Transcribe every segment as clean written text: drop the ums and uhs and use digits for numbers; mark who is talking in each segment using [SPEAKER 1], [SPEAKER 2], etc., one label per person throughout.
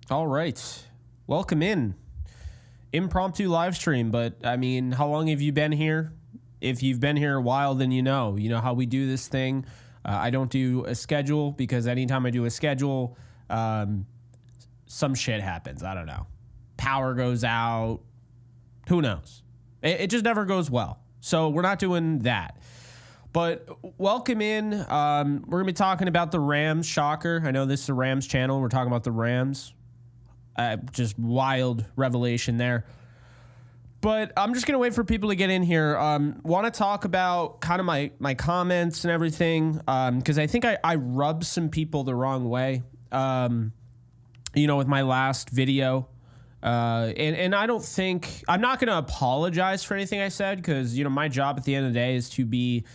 [SPEAKER 1] All right. Welcome in. Impromptu live stream, but I mean, how long have you been here? If you've been here a while, then you know how we do this thing. I don't do a schedule because anytime I do a schedule, some shit happens. I don't know. Power goes out. Who knows? It just never goes well. So we're not doing that. But welcome in. We're going to be talking about the Rams. Shocker. I know this is a Rams channel. We're talking about the Rams. Just wild revelation there. But I'm just going to wait for people to get in here. Want to talk about kind of my comments and everything. Because I think I rubbed some people the wrong way. With my last video. And I don't think... I'm not going to apologize for anything I said. Because, my job at the end of the day is to be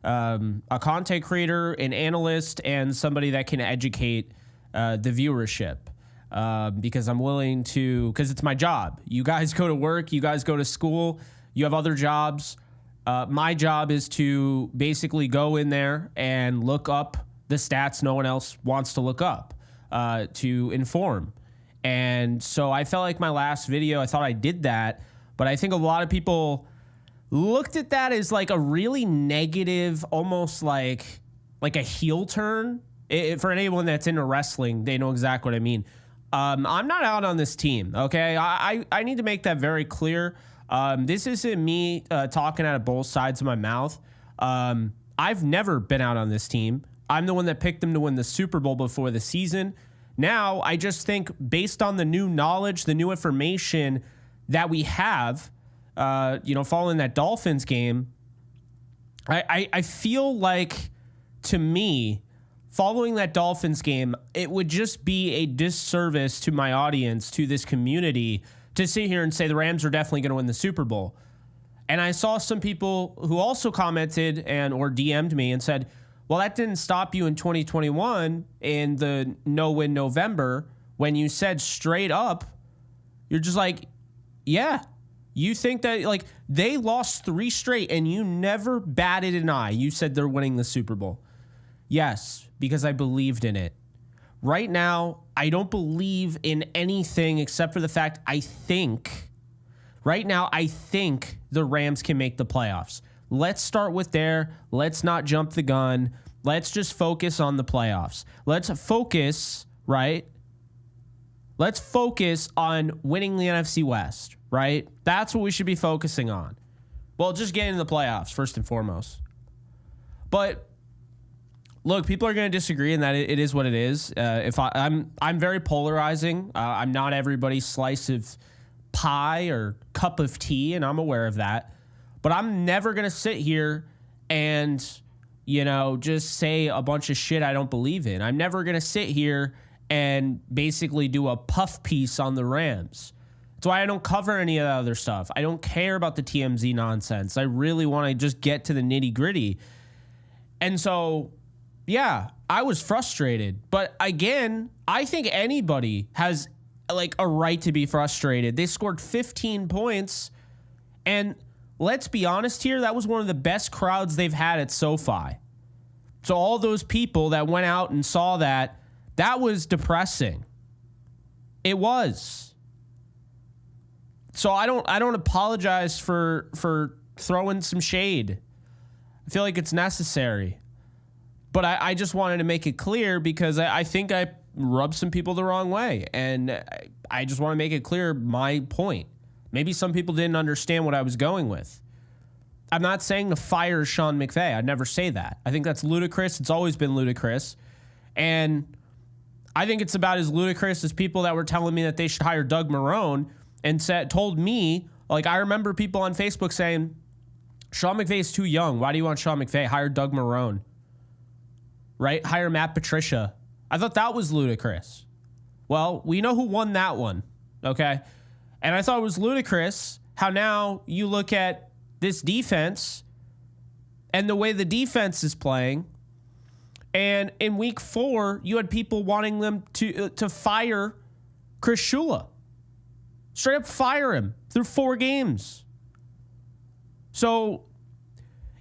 [SPEAKER 1] a content creator, an analyst, and somebody that can educate the viewership. Because I'm willing to, because it's my job. You guys go to work, you guys go to school, you have other jobs. My job is to basically go in there and look up the stats no one else wants to look up, to inform. And so I felt like my last video, I thought I did that, but I think a lot of people looked at that as like a really negative, almost like a heel turn. For anyone that's into wrestling, they know exactly what I mean. I'm not out on this team, okay? I need to make that very clear. This isn't me talking out of both sides of my mouth. I've never been out on this team. I'm the one that picked them to win the Super Bowl before the season. Now, I just think based on the new knowledge, the new information that we have, following that Dolphins game, I feel like, to me, following that Dolphins game, it would just be a disservice to my audience, to this community, to sit here and say the Rams are definitely going to win the Super Bowl. And I saw some people who also commented or DM'd me and said, well, that didn't stop you in 2021 in the no-win November when you said straight up, you're just like, yeah, you think that, like, they lost 3 straight and you never batted an eye. You said they're winning the Super Bowl. Yes, because I believed in it. Right now, I don't believe in anything except for the fact I think the Rams can make the playoffs. Let's start with there. Let's not jump the gun. Let's just focus on the playoffs. Let's focus, right? Let's focus on winning the NFC West, right? That's what we should be focusing on. Well, just getting in the playoffs, first and foremost. But look, people are going to disagree in that it is what it is. I'm very polarizing. I'm not everybody's slice of pie or cup of tea, and I'm aware of that. But I'm never going to sit here and, just say a bunch of shit I don't believe in. I'm never going to sit here and basically do a puff piece on the Rams. That's why I don't cover any of the other stuff. I don't care about the TMZ nonsense. I really want to just get to the nitty gritty. And so, yeah, I was frustrated. But again, I think anybody has like a right to be frustrated. They scored 15 points. And let's be honest here, that was one of the best crowds they've had at SoFi. So all those people that went out and saw that was depressing. It was. So I don't apologize for throwing some shade. I feel like it's necessary. But I just wanted to make it clear because I think I rubbed some people the wrong way. And I just want to make it clear my point. Maybe some people didn't understand what I was going with. I'm not saying to fire Sean McVay. I'd never say that. I think that's ludicrous. It's always been ludicrous. And I think it's about as ludicrous as people that were telling me that they should hire Doug Marrone and told me, like, I remember people on Facebook saying, Sean McVay is too young. Why do you want Sean McVay? Hire Doug Marrone. Right? Hire Matt Patricia. I thought that was ludicrous. Well, we know who won that one. Okay? And I thought it was ludicrous how now you look at this defense and the way the defense is playing. And in week 4, you had people wanting them to fire Chris Shula. Straight up fire him through 4 games. So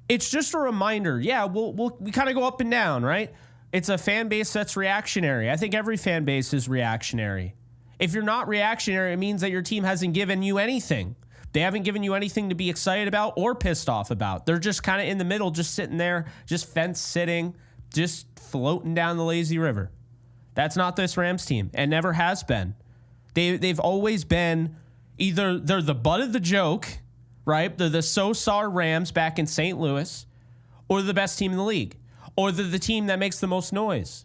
[SPEAKER 1] it's just a reminder. Yeah, we kind of go up and down, right? It's a fan base that's reactionary. I think every fan base is reactionary. If you're not reactionary, it means that your team hasn't given you anything. They haven't given you anything to be excited about or pissed off about. They're just kind of in the middle, just sitting there, just fence sitting, just floating down the lazy river. That's not this Rams team, and never has been. They've always been either they're the butt of the joke, right? They're the so-sar Rams back in St. Louis, or they're the best team in the league, or they're the team that makes the most noise.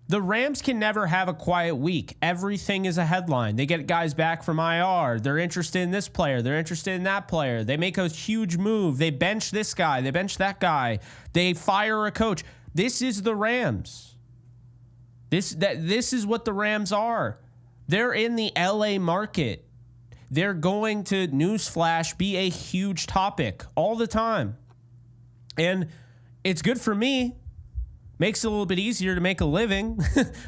[SPEAKER 1] The Rams can never have a quiet week. Everything is a headline. They get guys back from IR. They're interested in this player. They're interested in that player. They make a huge move. They bench this guy. They bench that guy. They fire a coach. This is the Rams. This is what the Rams are. They're in the LA market. They're going to, newsflash, be a huge topic all the time. And it's good for me. Makes it a little bit easier to make a living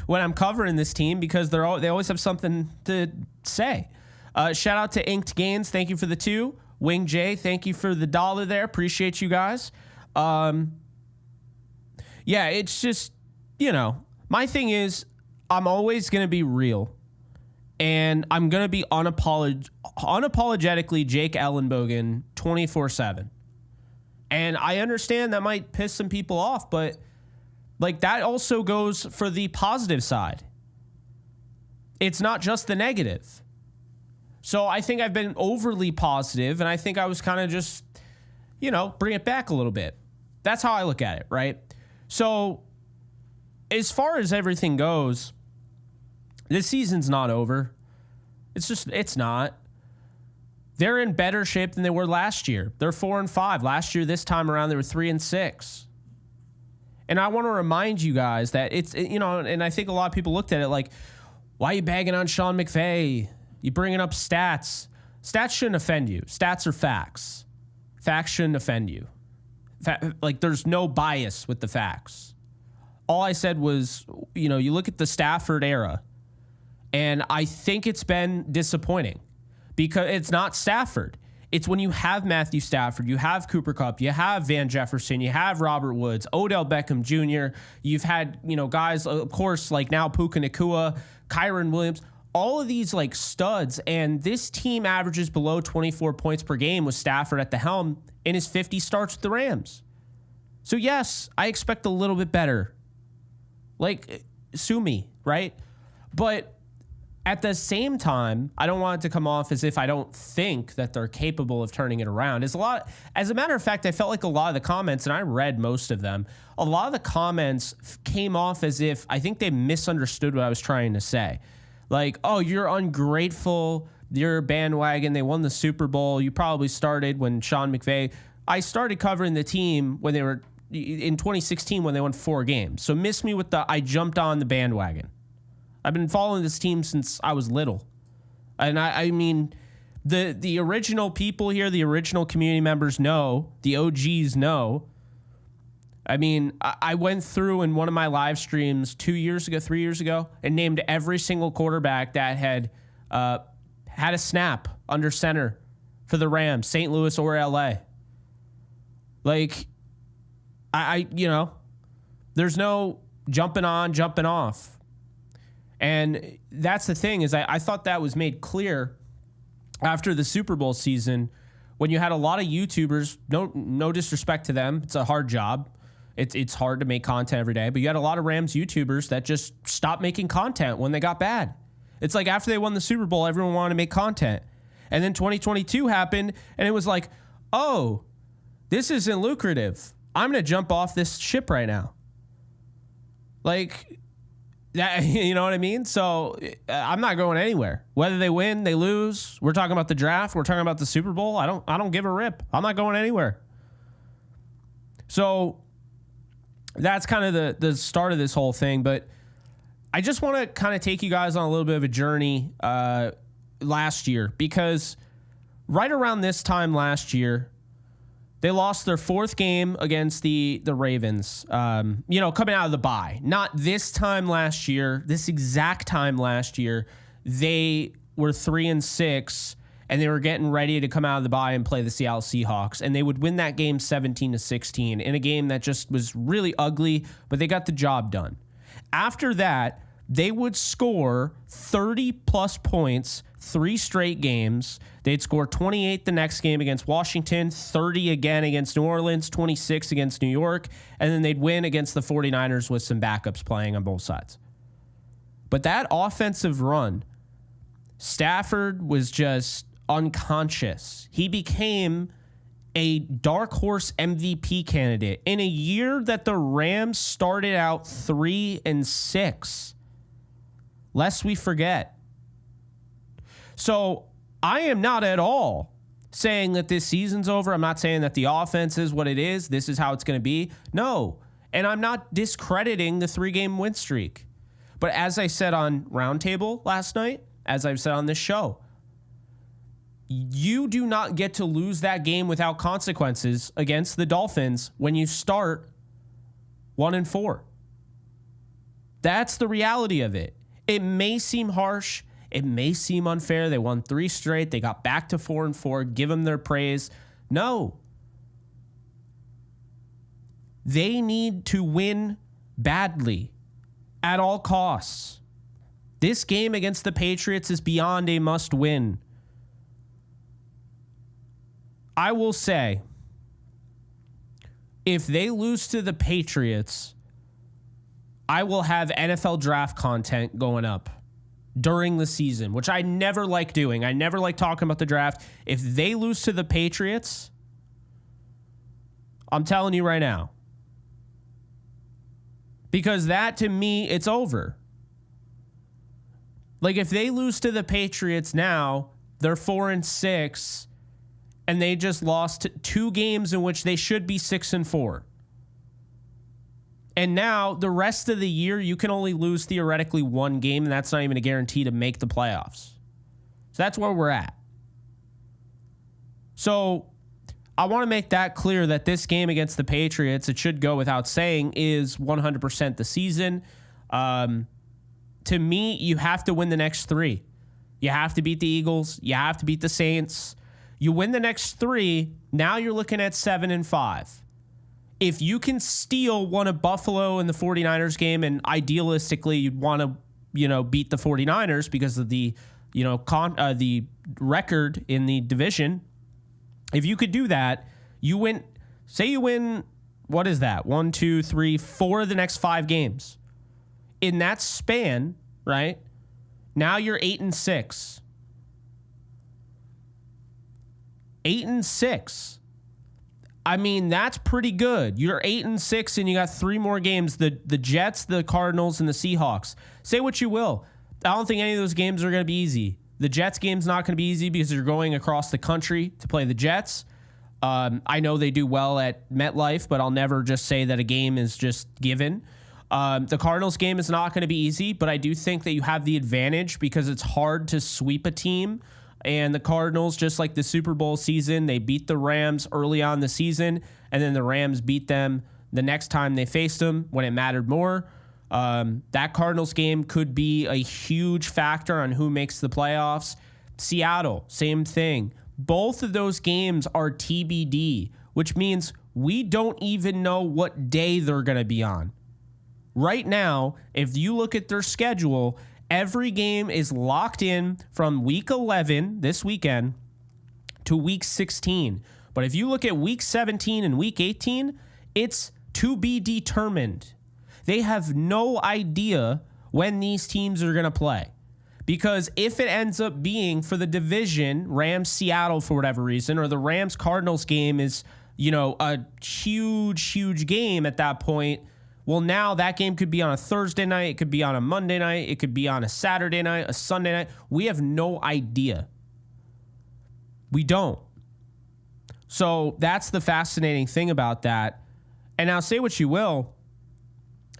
[SPEAKER 1] when I'm covering this team because they always have something to say. Shout out to Inked Gains. Thank you for the 2. Wing J, thank you for the $1 there. Appreciate you guys. Yeah, it's just, my thing is I'm always going to be real. And I'm going to be unapologetically Jake Ellenbogen 24/7. And I understand that might piss some people off, but that also goes for the positive side. It's not just the negative. So I think I've been overly positive, and I think I was kind of just, bring it back a little bit. That's how I look at it, right? So as far as everything goes, this season's not over. It's not. They're in better shape than they were last year. They're 4-5. Last year, this time around, they were 3-6. And I want to remind you guys that it's, and I think a lot of people looked at it like, why are you bagging on Sean McVay? You bringing up stats. Stats shouldn't offend you. Stats are facts. Facts shouldn't offend you. There's no bias with the facts. All I said was, you look at the Stafford era, and I think it's been disappointing because it's not Stafford. It's when you have Matthew Stafford, you have Cooper Kupp, you have Van Jefferson, you have Robert Woods, Odell Beckham Jr., you've had, guys, of course, like now Puka Nacua, Kyron Williams, all of these studs, and this team averages below 24 points per game with Stafford at the helm in his 50 starts with the Rams. So yes, I expect a little bit better. Sue me, right? But at the same time, I don't want it to come off as if I don't think that they're capable of turning it around. As a matter of fact, I felt like a lot of the comments, and I read most of them, a lot of the comments came off as if I think they misunderstood what I was trying to say. Oh, you're ungrateful. You're a bandwagon. They won the Super Bowl. You probably started when Sean McVay. I started covering the team when they were in 2016 when they won 4 games. So miss me with I jumped on the bandwagon. I've been following this team since I was little. And I mean, the original people here, the original community members know, the OGs know. I mean, I went through in one of my live streams 3 years ago, and named every single quarterback that had a snap under center for the Rams, St. Louis or LA. There's no jumping on, jumping off. And that's the thing is I thought that was made clear after the Super Bowl season when you had a lot of YouTubers, no disrespect to them. It's a hard job. It's hard to make content every day, but you had a lot of Rams YouTubers that just stopped making content when they got bad. It's like after they won the Super Bowl, everyone wanted to make content. And then 2022 happened and it was like, oh, this isn't lucrative. I'm going to jump off this ship right now. That, you know what I mean? So I'm not going anywhere. Whether they win, they lose. We're talking about the draft. We're talking about the Super Bowl. I don't give a rip. I'm not going anywhere. So that's kind of the start of this whole thing. But I just want to kind of take you guys on a little bit of a journey last year, because right around this time last year, they lost their 4th game against the Ravens, coming out of the bye. Not this time last year, this exact time last year, they were 3-6, and they were getting ready to come out of the bye and play the Seattle Seahawks, and they would win that game 17-16 in a game that just was really ugly, but they got the job done. After that, they would score 30 plus points 3 straight games. They'd score 28 the next game against Washington, 30 again against New Orleans, 26 against New York, and then they'd win against the 49ers with some backups playing on both sides. But that offensive run, Stafford was just unconscious. He became a dark horse MVP candidate in a year that the Rams started out 3-6. Lest we forget. So I am not at all saying that this season's over. I'm not saying that the offense is what it is. This is how it's going to be. No. And I'm not discrediting the 3-game win streak. But as I said on Roundtable last night, as I've said on this show, you do not get to lose that game without consequences against the Dolphins when you start 1-4. That's the reality of it. It may seem harsh. It may seem unfair. They won 3 straight. They got back to 4-4. Give them their praise. No. They need to win badly at all costs. This game against the Patriots is beyond a must win. I will say, if they lose to the Patriots, I will have NFL draft content going up during the season, which I never like doing. I never like talking about the draft. If they lose to the Patriots, I'm telling you right now, because that, to me, it's over. Like, if they lose to the Patriots now, they're 4-6, and they just lost 2 games in which they should be 6-4. And now, the rest of the year, you can only lose theoretically 1 game, and that's not even a guarantee to make the playoffs. So that's where we're at. So I want to make that clear that this game against the Patriots, it should go without saying, is 100% the season. To me, you have to win the next 3. You have to beat the Eagles. You have to beat the Saints. You win the next 3, now you're looking at 7-5. If you can steal one of Buffalo and the 49ers game, and idealistically you'd want to, beat the 49ers because of the, the record in the division. If you could do that, you win. Say you win, what is that? 1, 2, 3, 4 of the next 5 games. In that span, right? Now you're 8-6. 8-6. I mean, that's pretty good. You're 8-6, and you got 3 more games. The Jets, the Cardinals, and the Seahawks. Say what you will. I don't think any of those games are going to be easy. The Jets game's not going to be easy because you're going across the country to play the Jets. I know they do well at MetLife, but I'll never just say that a game is just given. The Cardinals game is not going to be easy, but I do think that you have the advantage because it's hard to sweep a team. And the Cardinals, just like the Super Bowl season, they beat the Rams early on in the season, and then the Rams beat them the next time they faced them when it mattered more. That Cardinals game could be a huge factor on who makes the playoffs. Seattle, same thing. Both of those games are TBD, which means we don't even know what day they're going to be on. Right now, if you look at their schedule, every game is locked in from week 11 this weekend to week 16. But if you look at week 17 and week 18, it's to be determined. They have no idea when these teams are going to play. Because if it ends up being for the division, Rams-Seattle for whatever reason, or the Rams-Cardinals game is, a huge game at that point, well, now that game could be on a Thursday night. It could be on a Monday night. It could be on a Saturday night, a Sunday night. We have no idea. We don't. So that's the fascinating thing about that. And now say what you will.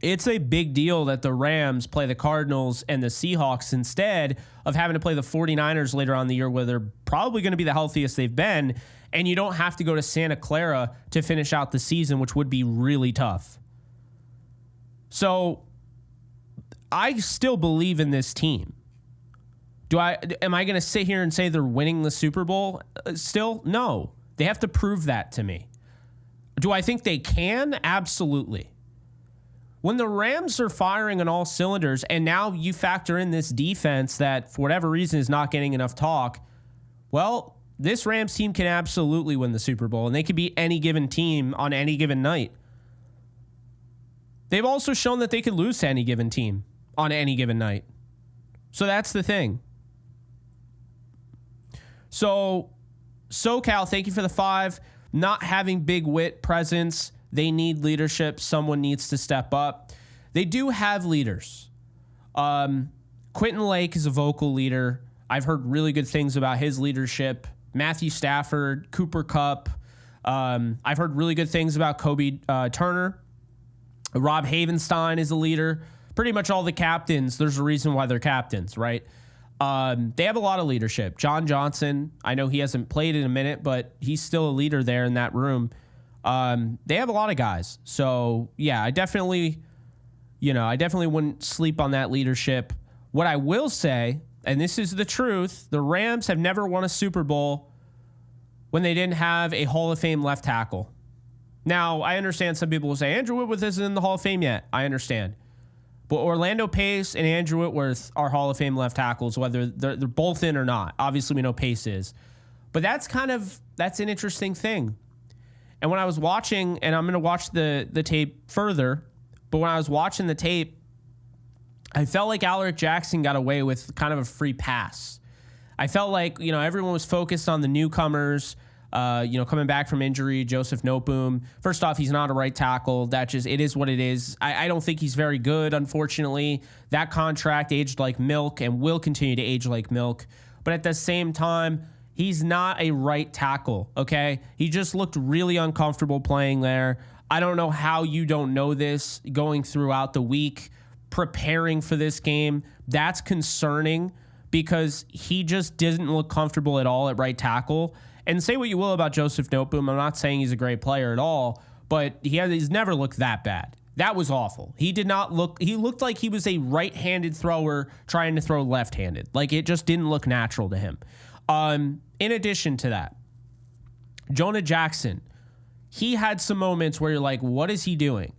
[SPEAKER 1] It's a big deal that the Rams play the Cardinals and the Seahawks instead of having to play the 49ers later on in the year where they're probably going to be the healthiest they've been. And you don't have to go to Santa Clara to finish out the season, which would be really tough. So I still believe in this team. Am I going to sit here and say they're winning the Super Bowl still? No. They have to prove that to me. Do I think they can? Absolutely. When the Rams are firing on all cylinders, and now you factor in this defense that, for whatever reason, is not getting enough talk, well, this Rams team can absolutely win the Super Bowl, and they could beat any given team on any given night. They've also shown that they could lose to any given team on any given night. So that's the thing. So, SoCal, thank you for the 5. Not having big wit presence. They need leadership. Someone needs to step up. They do have leaders. Quentin Lake is a vocal leader. I've heard really good things about his leadership. Matthew Stafford, Cooper Kupp. I've heard really good things about Kobe Turner. Rob Havenstein is a leader. Pretty much all the captains, there's a reason why they're captains, right? They have a lot of leadership. John Johnson, I know he hasn't played in a minute, but he's still a leader there in that room. They have a lot of guys. So, yeah, I definitely wouldn't sleep on that leadership. What I will say, and this is the truth, the Rams have never won a Super Bowl when they didn't have a Hall of Fame left tackle. Now, I understand some people will say, Andrew Whitworth isn't in the Hall of Fame yet. I understand. But Orlando Pace and Andrew Whitworth are Hall of Fame left tackles, whether they're both in or not. Obviously, we know Pace is. But that's an interesting thing. And when I was watching, and I'm going to watch the tape further, but when I was watching the tape, I felt like Alaric Jackson got away with kind of a free pass. I felt like, everyone was focused on the newcomers, coming back from injury, Joseph Noteboom. First off, he's not a right tackle. It is what it is. I don't think he's very good, unfortunately. That contract aged like milk and will continue to age like milk. But at the same time, he's not a right tackle, okay? He just looked really uncomfortable playing there. I don't know how you don't know this going throughout the week, preparing for this game. That's concerning because he just didn't look comfortable at all at right tackle. And say what you will about Joseph Noteboom. I'm not saying he's a great player at all, but he's never looked that bad. That was awful. He looked like he was a right-handed thrower trying to throw left-handed. Like, it just didn't look natural to him. In addition to that, Jonah Jackson, he had some moments where you're like, what is he doing?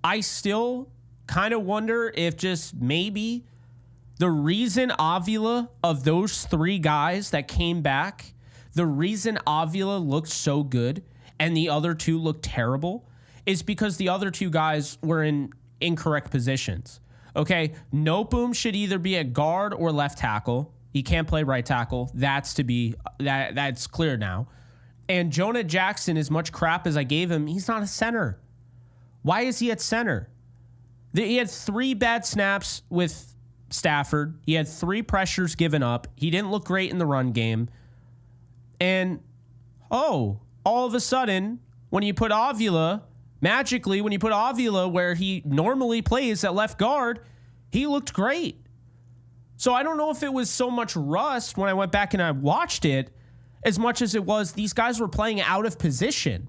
[SPEAKER 1] I still kind of wonder if just maybe the reason Avila, of those 3 guys that came back, the reason Avila looked so good and the other 2 looked terrible is because the other 2 guys were in incorrect positions. Okay, Noteboom should either be a guard or left tackle. He can't play right tackle. That's clear now. And Jonah Jackson, as much crap as I gave him, he's not a center. Why is he at center? He had 3 bad snaps with Stafford. He had 3 pressures given up. He didn't look great in the run game. And, all of a sudden, when you put Avila where he normally plays at left guard, he looked great. So I don't know if it was so much rust when I went back and I watched it as much as it was these guys were playing out of position.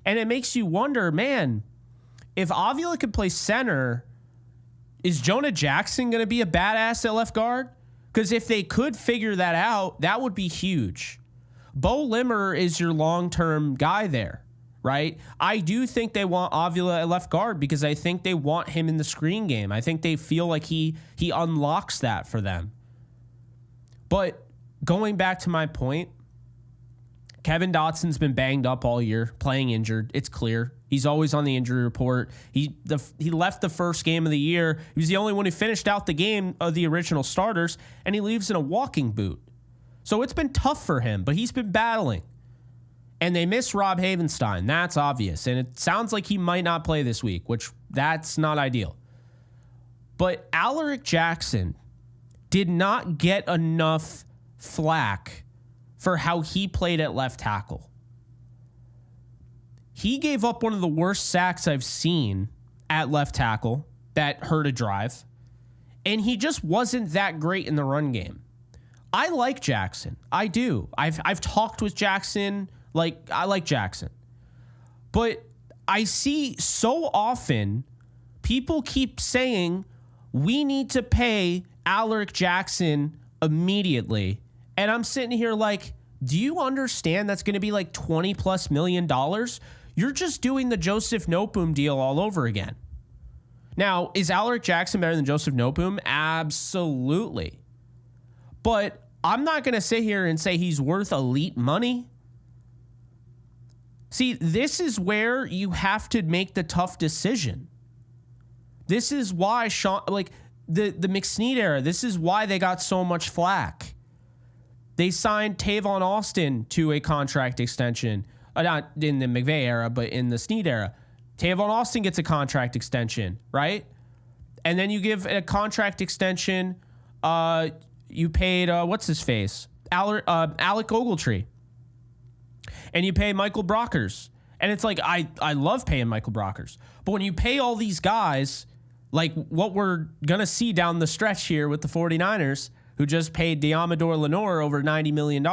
[SPEAKER 1] And it makes you wonder, man, if Avila could play center, is Jonah Jackson going to be a badass at left guard? Because if they could figure that out, that would be huge. Bo Limmer is your long-term guy there, right? I do think they want Avila at left guard because I think they want him in the screen game. I think they feel like he unlocks that for them. But going back to my point, Kevin Dotson's been banged up all year, playing injured. It's clear. He's always on the injury report. He left the first game of the year. He was the only one who finished out the game of the original starters, and he leaves in a walking boot. So it's been tough for him, but he's been battling. And they miss Rob Havenstein. That's obvious. And it sounds like he might not play this week, which that's not ideal. But Alaric Jackson did not get enough flack for how he played at left tackle. He gave up one of the worst sacks I've seen at left tackle that hurt a drive. And he just wasn't that great in the run game. I like Jackson. I do. I've talked with Jackson. I like Jackson. But I see so often people keep saying we need to pay Alaric Jackson immediately. And I'm sitting here like, do you understand that's going to be like $20+ million? You're just doing the Joseph Noteboom deal all over again. Now, is Alaric Jackson better than Joseph Noteboom? Absolutely. But I'm not going to sit here and say he's worth elite money. See, this is where you have to make the tough decision. This is why the McSnead era, this is why they got so much flack. They signed Tavon Austin to a contract extension. Not in the McVay era, but in the Snead era. Tavon Austin gets a contract extension, right? And then you give a contract extension. You paid, what's his face? Alec Ogletree. And you pay Michael Brockers. And it's like, I love paying Michael Brockers. But when you pay all these guys, like what we're going to see down the stretch here with the 49ers, who just paid Deommodore Lenoir over $90 million.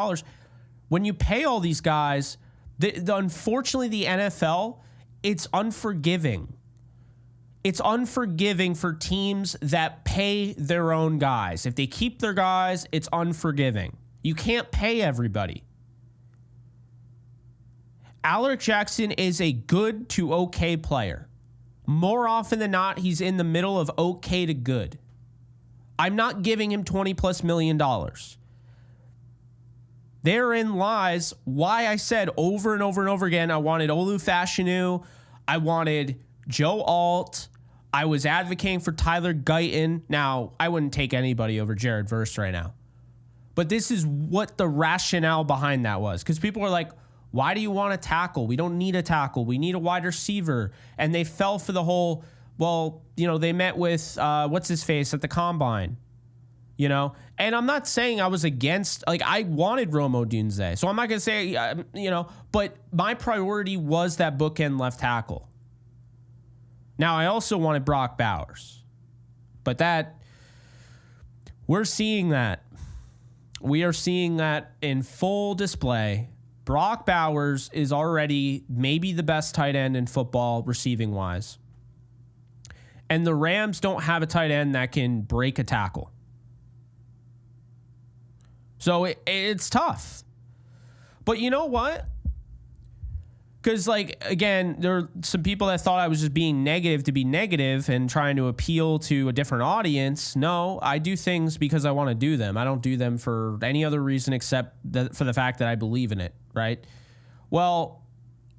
[SPEAKER 1] When you pay all these guys, unfortunately, the NFL, it's unforgiving. It's unforgiving for teams that pay their own guys. If they keep their guys, it's unforgiving. You can't pay everybody. Alaric Jackson is a good to okay player. More often than not, he's in the middle of okay to good. I'm not giving him $20+ million. Therein lies why I said over and over and over again, I wanted Olu Fashanu. I wanted Joe Alt. I was advocating for Tyler Guyton. Now, I wouldn't take anybody over Jared Verse right now. But this is what the rationale behind that was. Because people are like, why do you want a tackle? We don't need a tackle. We need a wide receiver. And they fell for the whole, well, they met with, what's his face at the combine, And I'm not saying I was against, I wanted Romo Dunze. So I'm not going to say, but my priority was that bookend left tackle. Now, I also wanted Brock Bowers. But we're seeing that. We are seeing that in full display. Brock Bowers is already maybe the best tight end in football receiving wise. And the Rams don't have a tight end that can break a tackle. So it's tough. But you know what? Because, again, there are some people that thought I was just being negative to be negative and trying to appeal to a different audience. No, I do things because I want to do them. I don't do them for any other reason except for the fact that I believe in it, right? Well,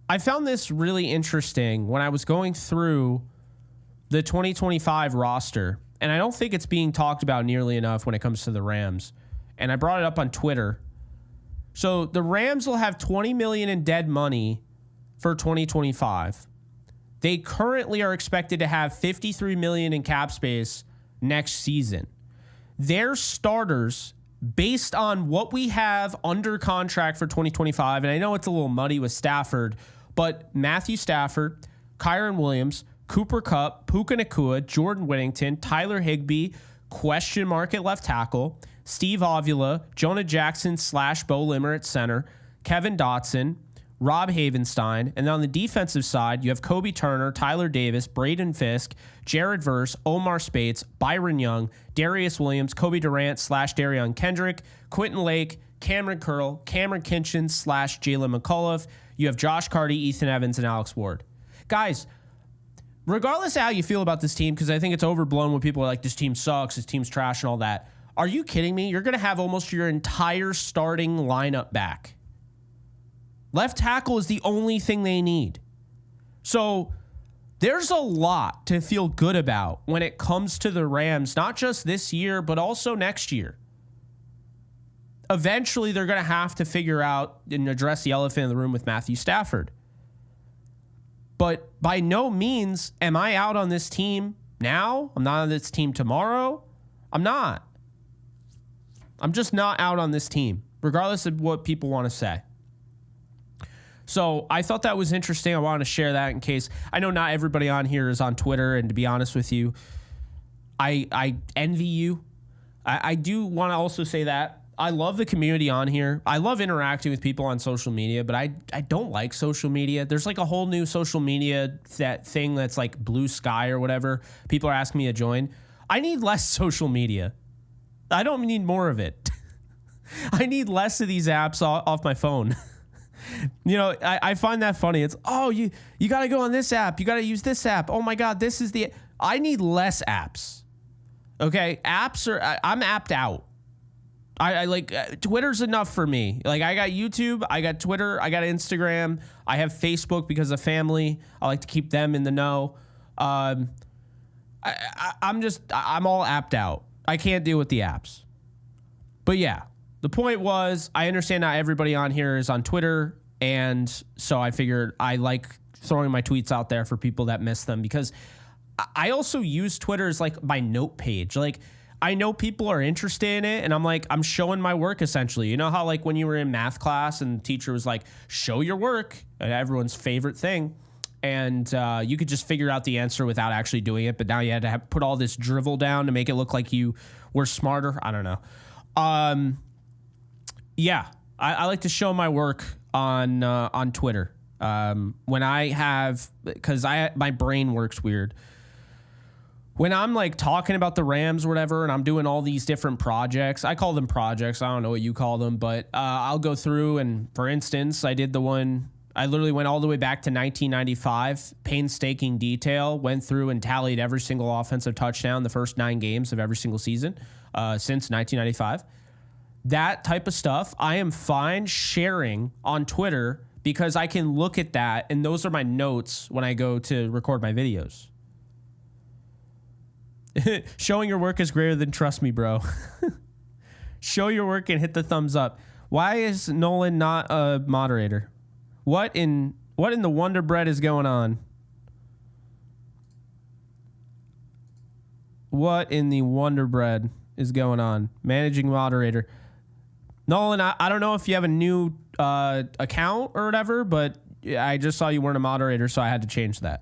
[SPEAKER 1] I found this really interesting when I was going through the 2025 roster, and I don't think it's being talked about nearly enough when it comes to the Rams. And I brought it up on Twitter. So the Rams will have $20 million in dead money for 2025. They currently are expected to have $53 million in cap space next season. Their starters, based on what we have under contract for 2025, and I know it's a little muddy with Stafford, but Matthew Stafford, Kyron Williams, Cooper Kupp, Puka Nacua, Jordan Whittington, Tyler Higbee, question mark at left tackle, Steve Avila, Jonah Jackson / Bo Limmer at center, Kevin Dotson, Rob Havenstein, and then on the defensive side, you have Kobe Turner, Tyler Davis, Braden Fisk, Jared Verse, Omar Spates, Byron Young, Darius Williams, Kobe Durant / Darion Kendrick, Quentin Lake, Cameron Curl, Cameron Kinchen / Jalen McCullough. You have Josh Carty, Ethan Evans, and Alex Ward. Guys, regardless of how you feel about this team, because I think it's overblown when people are like, this team sucks, this team's trash and all that. Are you kidding me? You're going to have almost your entire starting lineup back. Left tackle is the only thing they need. So there's a lot to feel good about when it comes to the Rams, not just this year, but also next year. Eventually, they're going to have to figure out and address the elephant in the room with Matthew Stafford. But by no means am I out on this team now. I'm not on this team tomorrow. I'm not. I'm just not out on this team, regardless of what people want to say. So I thought that was interesting. I wanted to share that in case. I know not everybody on here is on Twitter, and to be honest with you, I envy you. I do want to also say that. I love the community on here. I love interacting with people on social media, but I don't like social media. There's a whole new social media thing that's like Blue Sky or whatever. People are asking me to join. I need less social media. I don't need more of it. I need less of these apps off my phone. I find that funny. It's, you got to go on this app. You got to use this app. Oh my God, this is the... I need less apps. Okay, apps are, I'm apped out. I like Twitter's enough for me. Like I got YouTube, I got Twitter, I got Instagram, I have Facebook because of family. I like to keep them in the know. I'm all apped out. I can't deal with the apps. But yeah, the point was, I understand not everybody on here is on Twitter, and so I figured I like throwing my tweets out there for people that miss them, because I also use Twitter as like my note page. Like I know people are interested in it, and I'm like, I'm showing my work essentially. You know how like when you were in math class and the teacher was like, show your work, everyone's favorite thing. And you could just figure out the answer without actually doing it. But now you had to put all this drivel down to make it look like you were smarter. I don't know. Yeah, I like to show my work on Twitter. When I have, because my brain works weird. When I'm like talking about the Rams or whatever, and I'm doing all these different projects, I call them projects. I don't know what you call them, but I'll go through, and for instance, I did the one, I literally went all the way back to 1995, painstaking detail, went through and tallied every single offensive touchdown the first 9 games of every single season since 1995. That type of stuff, I am fine sharing on Twitter because I can look at that, and those are my notes when I go to record my videos. Showing your work is greater than trust me, bro. Show your work and hit the thumbs up. Why is Nolan not a moderator? What in the Wonder Bread is going on? What in the Wonder Bread is going on? Managing moderator. Nolan, I don't know if you have a new account or whatever, but I just saw you weren't a moderator, so I had to change that.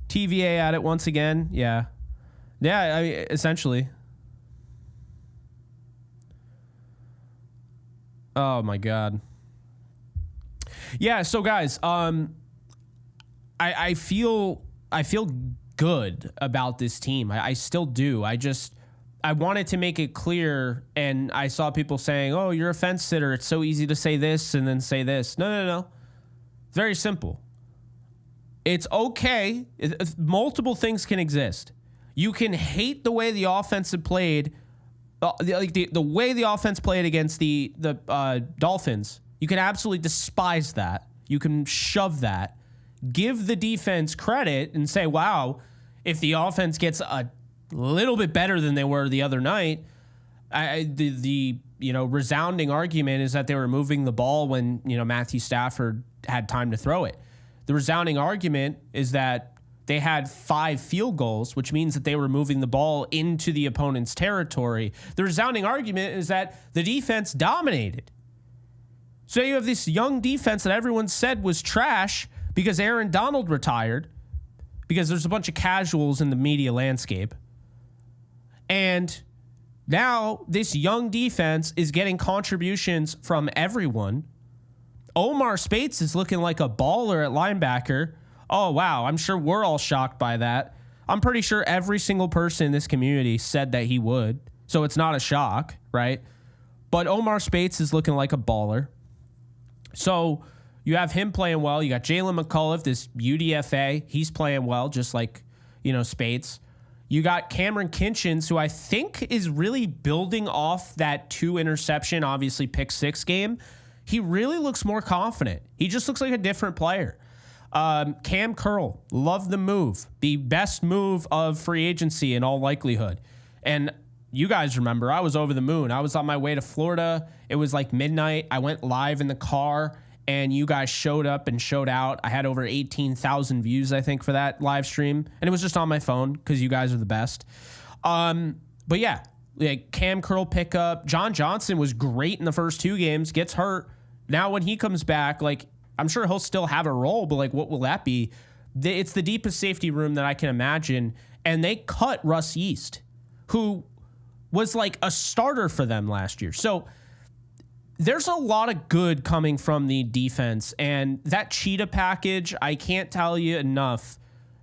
[SPEAKER 1] TVA at it once again. Yeah. Yeah, I mean, essentially. Oh my God. Yeah, so guys, I feel good about this team. I still do. I wanted to make it clear, and I saw people saying, "Oh, you're a fence sitter. It's so easy to say this and then say this." No. Very simple. It's okay. Multiple things can exist. You can hate the way the offense played, the way the offense played against the Dolphins. You can absolutely despise that. You can shove that. Give the defense credit and say, wow, if the offense gets a little bit better than they were the other night, the resounding argument is that they were moving the ball when, Matthew Stafford had time to throw it. The resounding argument is that they had 5 field goals, which means that they were moving the ball into the opponent's territory. The resounding argument is that the defense dominated. So you have this young defense that everyone said was trash because Aaron Donald retired, because there's a bunch of casuals in the media landscape. And now this young defense is getting contributions from everyone. Omar Spates is looking like a baller at linebacker. Oh, wow. I'm sure we're all shocked by that. I'm pretty sure every single person in this community said that he would. So it's not a shock, right? But Omar Spates is looking like a baller. So you have him playing well. You got Jalen McCullough, this UDFA. He's playing well, just like, Spates. You got Cameron Kinchins, who I think is really building off that 2 interception, obviously pick 6 game. He really looks more confident. He just looks like a different player. Cam Curl, love the move. The best move of free agency in all likelihood. And you guys remember, I was over the moon. I was on my way to Florida. It was like midnight. I went live in the car, and you guys showed up and showed out. I had over 18,000 views, I think, for that live stream. And it was just on my phone because you guys are the best. But yeah, like Cam Curl pickup. John Johnson was great in the first 2 games, gets hurt. Now when he comes back, like, I'm sure he'll still have a role, but like, what will that be? It's the deepest safety room that I can imagine. And they cut Russ Yeast, who was like a starter for them last year. So there's a lot of good coming from the defense. And that cheetah package, I can't tell you enough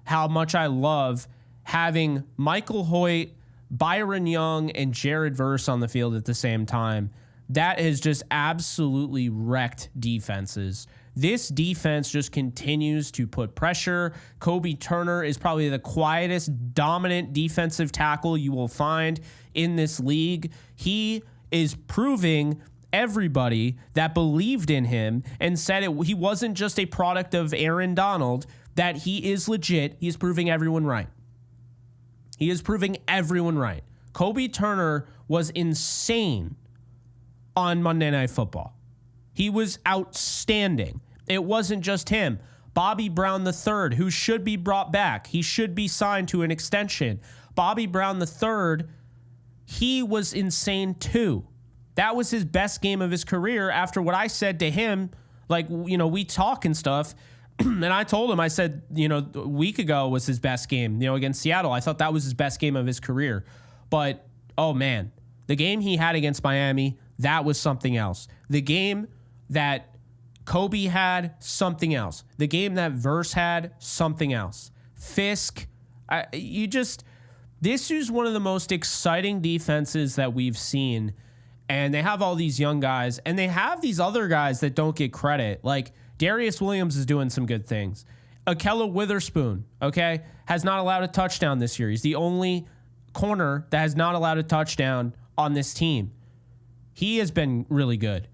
[SPEAKER 1] how much I love having Michael Hoyt, Byron Young, and Jared Verse on the field at the same time. That has just absolutely wrecked defenses. This defense just continues to put pressure. Kobe Turner is probably the quietest, dominant defensive tackle you will find in this league. He is proving everybody that believed in him and said he wasn't just a product of Aaron Donald, that he is legit. He is proving everyone right. He is proving everyone right. Kobe Turner was insane on Monday Night Football. He was outstanding. It wasn't just him. Bobby Brown III, who should be brought back. He should be signed to an extension. Bobby Brown III, he was insane too. That was his best game of his career after what I said to him. Like, we talk and stuff. And I told him, I said, a week ago was his best game, against Seattle. I thought that was his best game of his career. But, oh man, the game he had against Miami, that was something else. The game that Kobe had, something else. The game that Verse had, something else. Fisk, this is one of the most exciting defenses that we've seen. And they have all these young guys, and they have these other guys that don't get credit. Like, Darius Williams is doing some good things. Ahkello Witherspoon, okay, has not allowed a touchdown this year. He's the only corner that has not allowed a touchdown on this team. He has been really good.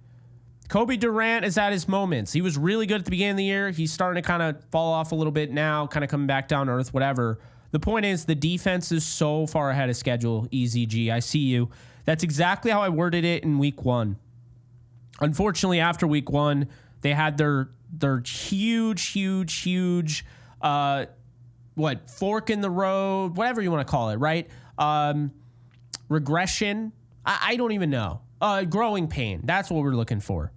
[SPEAKER 1] Kobe Durant is at his moments. He was really good at the beginning of the year. He's starting to kind of fall off a little bit now, kind of coming back down to earth, whatever. The point is, the defense is so far ahead of schedule. Easy G, I see you. That's exactly how I worded it in week one. Unfortunately, after week one, they had their huge fork in the road, whatever you want to call it, right? Regression. I don't even know. Growing pain. That's what we're looking for.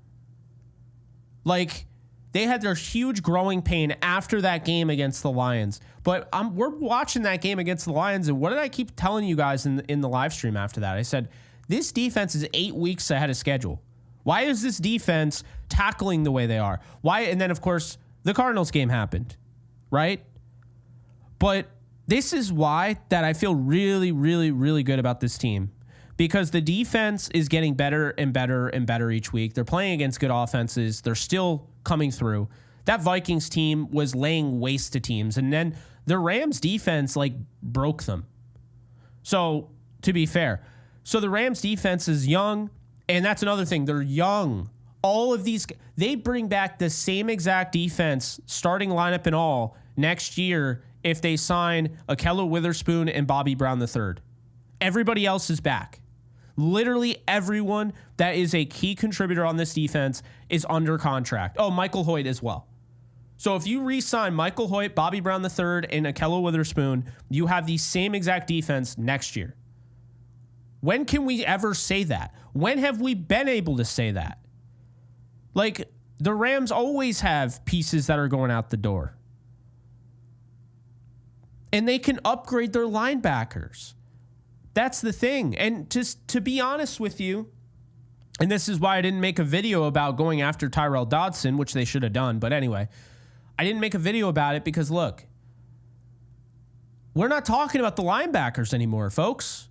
[SPEAKER 1] Like, they had their huge growing pain after that game against the Lions. But we're watching that game against the Lions, and what did I keep telling you guys in the live stream after that? I said, this defense is 8 weeks ahead of schedule. Why is this defense tackling the way they are? Why? And then, of course, the Cardinals game happened, right? But this is why that I feel really, really, really good about this team. Because the defense is getting better and better and better each week. They're playing against good offenses. They're still coming through. That Vikings team was laying waste to teams. And then the Rams defense, broke them. So, to be fair. So, the Rams defense is young. And that's another thing. They're young. All of these, they bring back the same exact defense, starting lineup and all, next year if they sign Ahkello Witherspoon and Bobby Brown III. Everybody else is back. Literally everyone that is a key contributor on this defense is under contract. Oh, Michael Hoyt as well. So if you re-sign Michael Hoyt, Bobby Brown III, and Ahkello Witherspoon, you have the same exact defense next year. When can we ever say that? When have we been able to say that? Like, the Rams always have pieces that are going out the door. And they can upgrade their linebackers. That's the thing. And just to be honest with you, and this is why I didn't make a video about going after Tyrell Dodson, which they should have done. But anyway, I didn't make a video about it because, look, we're not talking about the linebackers anymore, folks.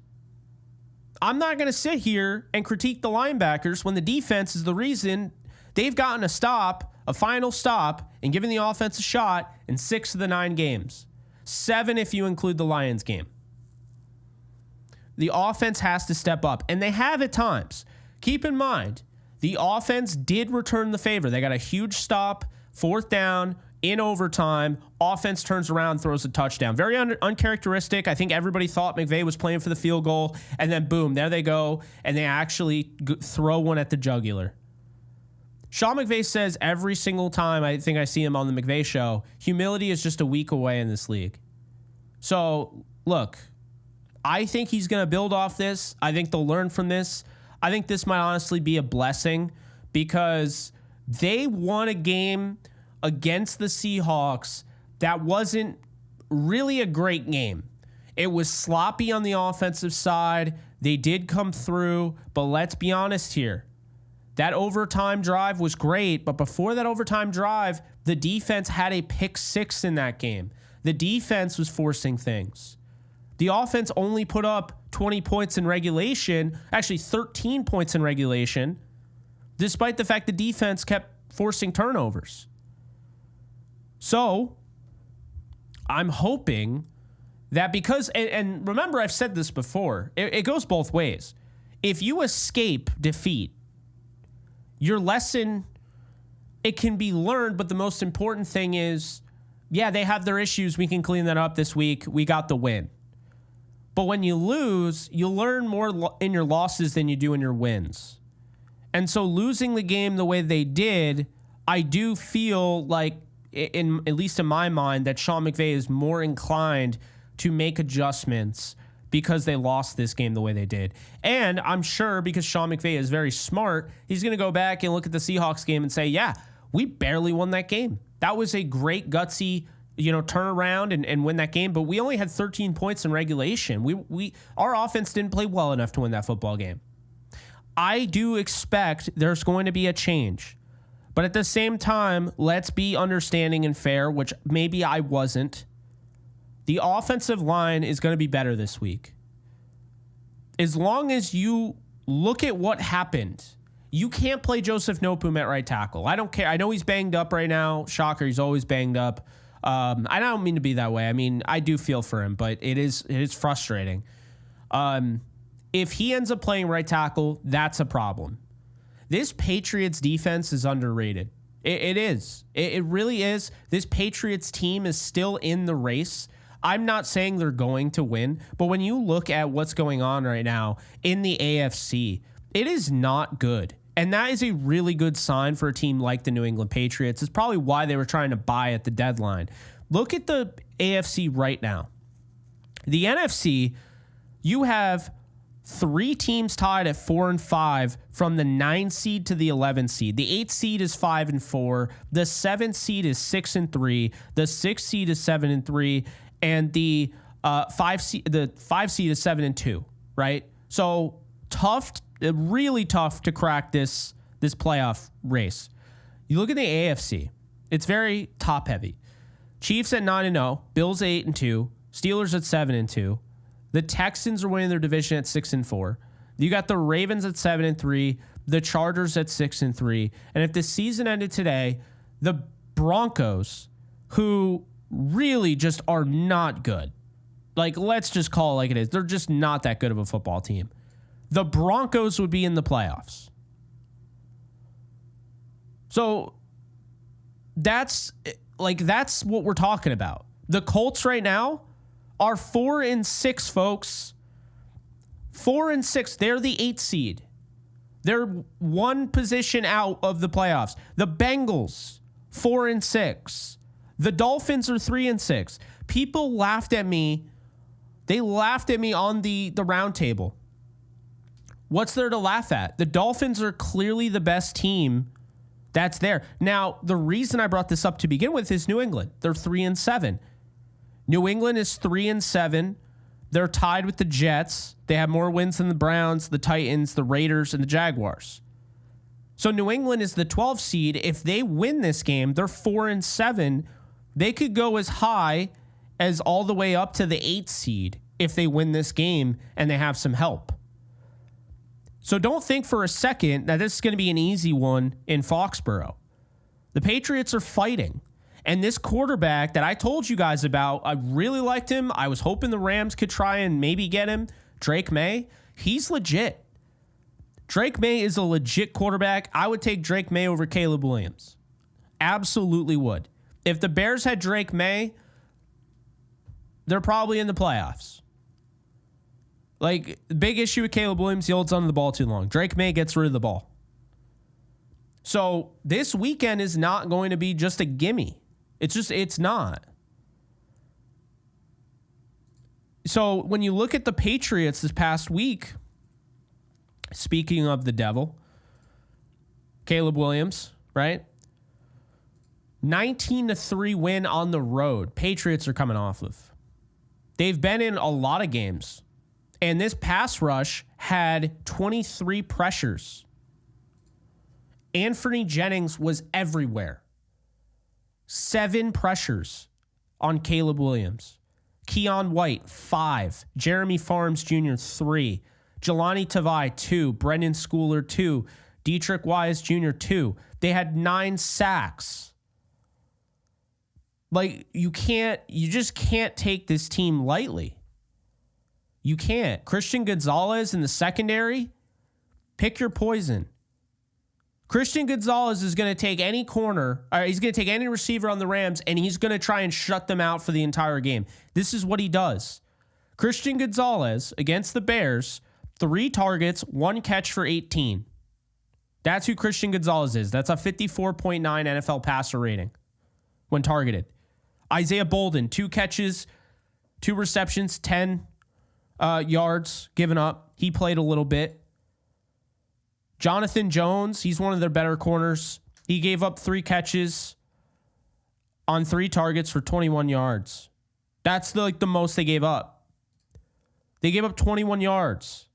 [SPEAKER 1] I'm not going to sit here and critique the linebackers when the defense is the reason they've gotten a stop, a final stop, and given the offense a shot in 6 of the 9 games. 7 if you include the Lions game. The offense has to step up, and they have at times. Keep in mind, the offense did return the favor. They got a huge stop, 4th down, in overtime. Offense turns around, throws a touchdown. Very uncharacteristic. I think everybody thought McVay was playing for the field goal, and then boom, there they go, and they actually throw one at the jugular. Sean McVay says every single time I think I see him on the McVay show, humility is just a week away in this league. So, look, I think he's going to build off this. I think they'll learn from this. I think this might honestly be a blessing because they won a game against the Seahawks that wasn't really a great game. It was sloppy on the offensive side. They did come through, but let's be honest here. That overtime drive was great, but before that overtime drive, the defense had a pick 6 in that game. The defense was forcing things. The offense only put up 20 points in regulation, actually 13 points in regulation, despite the fact the defense kept forcing turnovers. So I'm hoping that because, and remember, I've said this before, it goes both ways. If you escape defeat, your lesson, it can be learned, but the most important thing is, yeah, they have their issues. We can clean that up this week. We got the win. But when you lose, you learn more in your losses than you do in your wins. And so losing the game the way they did, I do feel like, at least in my mind, that Sean McVay is more inclined to make adjustments because they lost this game the way they did. And I'm sure because Sean McVay is very smart, he's going to go back and look at the Seahawks game and say, yeah, we barely won that game. That was a great gutsy, turn around and win that game, but we only had 13 points in regulation. Our offense didn't play well enough to win that football game. I do expect there's going to be a change, but at the same time, let's be understanding and fair, which maybe I wasn't. The offensive line is going to be better this week. As long as you look at what happened, you can't play Joseph Nopum at right tackle. I don't care. I know he's banged up right now. Shocker, he's always banged up. I don't mean to be that way. I mean, I do feel for him, but it is frustrating. If he ends up playing right tackle, that's a problem. This Patriots defense is underrated. It is. It really is. This Patriots team is still in the race. I'm not saying they're going to win, but when you look at what's going on right now in the AFC, it is not good. And that is a really good sign for a team like the New England Patriots. It's probably why they were trying to buy at the deadline. Look at the AFC right now. The NFC, you have 3 teams tied at 4-5 from the 9 seed to the 11 seed. The 8 seed is 5-4. The 7th seed is 6-3. The 6th seed is 7-3. And the 5 seed is 7-2, right? So tough, really tough to crack this playoff race. You look at the AFC, it's very top heavy. Chiefs at 9-0, Bills at 8-2, Steelers at 7-2. The Texans are winning their division at 6-4. You got the Ravens at 7-3, the Chargers at 6-3. And if the season ended today, the Broncos, who really just are not good. Like, let's just call it like it is. They're just not that good of a football team. The Broncos would be in the playoffs. So that's what we're talking about. The Colts right now are 4-6, folks. 4-6. They're the 8th seed. They're one position out of the playoffs. The Bengals, 4-6. The Dolphins are 3-6. People laughed at me. They laughed at me on the round table. What's there to laugh at? The Dolphins are clearly the best team that's there. Now, the reason I brought this up to begin with is New England. They're 3-7. New England is 3-7. They're tied with the Jets. They have more wins than the Browns, the Titans, the Raiders, and the Jaguars. So New England is the 12th seed. If they win this game, they're 4-7. They could go as high as all the way up to the 8th seed if they win this game and they have some help. So don't think for a second that this is going to be an easy one in Foxborough. The Patriots are fighting. And this quarterback that I told you guys about, I really liked him. I was hoping the Rams could try and maybe get him. Drake May, he's legit. Drake May is a legit quarterback. I would take Drake May over Caleb Williams. Absolutely would. If the Bears had Drake May, they're probably in the playoffs. Like, the big issue with Caleb Williams, he holds onto the ball too long. Drake May gets rid of the ball. So this weekend is not going to be just a gimme. It's not. So when you look at the Patriots this past week, speaking of the devil, Caleb Williams, right? 19-3 win on the road. Patriots are coming off of. They've been in a lot of games. And this pass rush had 23 pressures. Anthony Jennings was everywhere. 7 pressures on Caleb Williams. Keon White, 5. Jeremy Farms Jr., 3. Jelani Tavai, 2. Brendan Schooler, 2. Dietrich Wise Jr., 2. They had 9 sacks. Like, you just can't take this team lightly. You can't. Christian Gonzalez in the secondary, pick your poison. Christian Gonzalez is going to take any corner, or he's going to take any receiver on the Rams, and he's going to try and shut them out for the entire game. This is what he does. Christian Gonzalez against the Bears, 3 targets, 1 catch for 18. That's who Christian Gonzalez is. That's a 54.9 NFL passer rating when targeted. Isaiah Bolden, 2 catches, 2 receptions, 10 yards given up. He played a little bit. Jonathan Jones, he's one of their better corners. He gave up 3 catches on 3 targets for 21 yards. That's the most they gave up. They gave up 21 yards.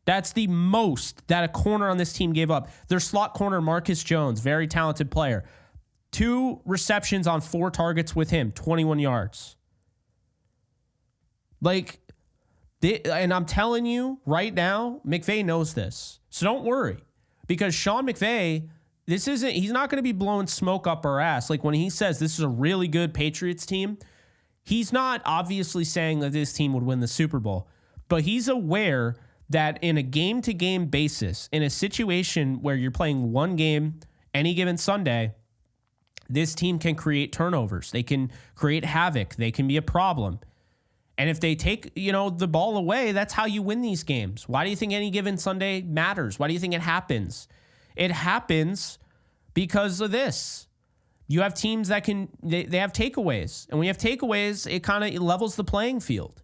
[SPEAKER 1] That's the most that a corner on this team gave up. Their slot corner, Marcus Jones, very talented player. 2 receptions on 4 targets with him, 21 yards. And I'm telling you right now, McVay knows this. So don't worry, because Sean McVay, he's not going to be blowing smoke up our ass. Like when he says this is a really good Patriots team, he's not obviously saying that this team would win the Super Bowl, but he's aware that in a game-to-game basis, in a situation where you're playing one game any given Sunday, this team can create turnovers. They can create havoc. They can be a problem. And if they take, the ball away, that's how you win these games. Why do you think any given Sunday matters? Why do you think it happens? It happens because of this. You have teams that they have takeaways. And when you have takeaways, it kind of levels the playing field.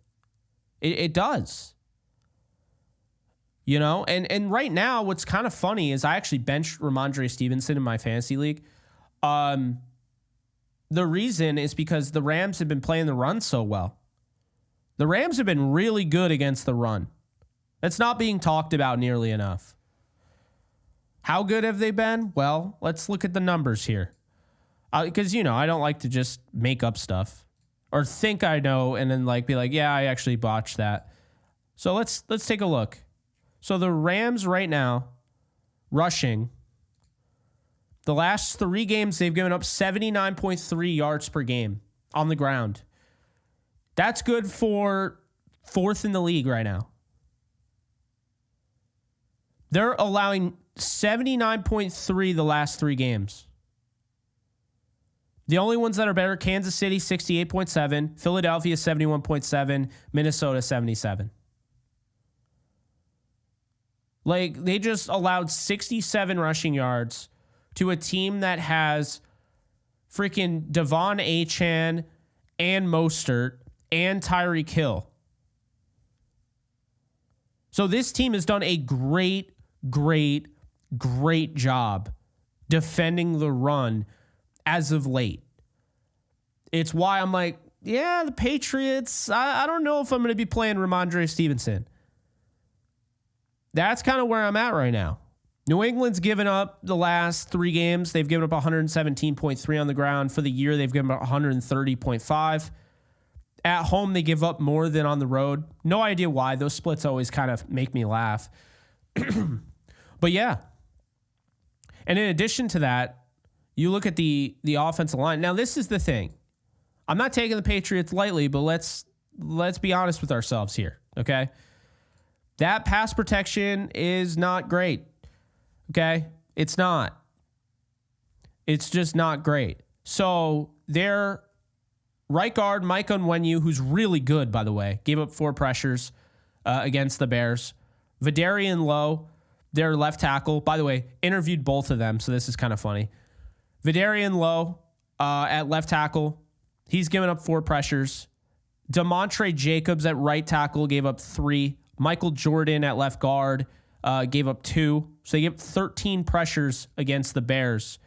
[SPEAKER 1] It does. And right now, what's kind of funny is I actually benched Ramondre Stevenson in my fantasy league. The reason is because the Rams have been playing the run so well. The Rams have been really good against the run. That's not being talked about nearly enough. How good have they been? Well, let's look at the numbers here. Because, I don't like to just make up stuff or think I know and then be like, yeah, I actually botched that. So let's take a look. So the Rams right now, rushing, the last 3 games, they've given up 79.3 yards per game on the ground. That's good for 4th in the league right now. They're allowing 79.3 the last 3 games. The only ones that are better, Kansas City, 68.7, Philadelphia, 71.7, Minnesota, 77. They just allowed 67 rushing yards to a team that has freaking Devon Achane and Mostert and Tyreek Hill. So this team has done a great job defending the run as of late. It's why I'm like, yeah, the Patriots, I don't know if I'm going to be playing Ramondre Stevenson. That's kind of where I'm at right now. New England's given up the last 3 games. They've given up 117.3 on the ground. For the year, they've given up 130.5. At home, they give up more than on the road. No idea why. Those splits always kind of make me laugh. But yeah. And in addition to that, you look at the offensive line. Now, this is the thing. I'm not taking the Patriots lightly, but let's be honest with ourselves here, okay? That pass protection is not great, okay? It's not. It's just not great. So their right guard, Mike Onwenu, who's really good, by the way, gave up 4 pressures against the Bears. Vidarian Lowe, their left tackle, by the way, interviewed both of them, so this is kind of funny. Vidarian Lowe at left tackle, he's given up 4 pressures. Demontre Jacobs at right tackle gave up 3. Michael Jordan at left guard gave up 2. So they gave up 13 pressures against the Bears.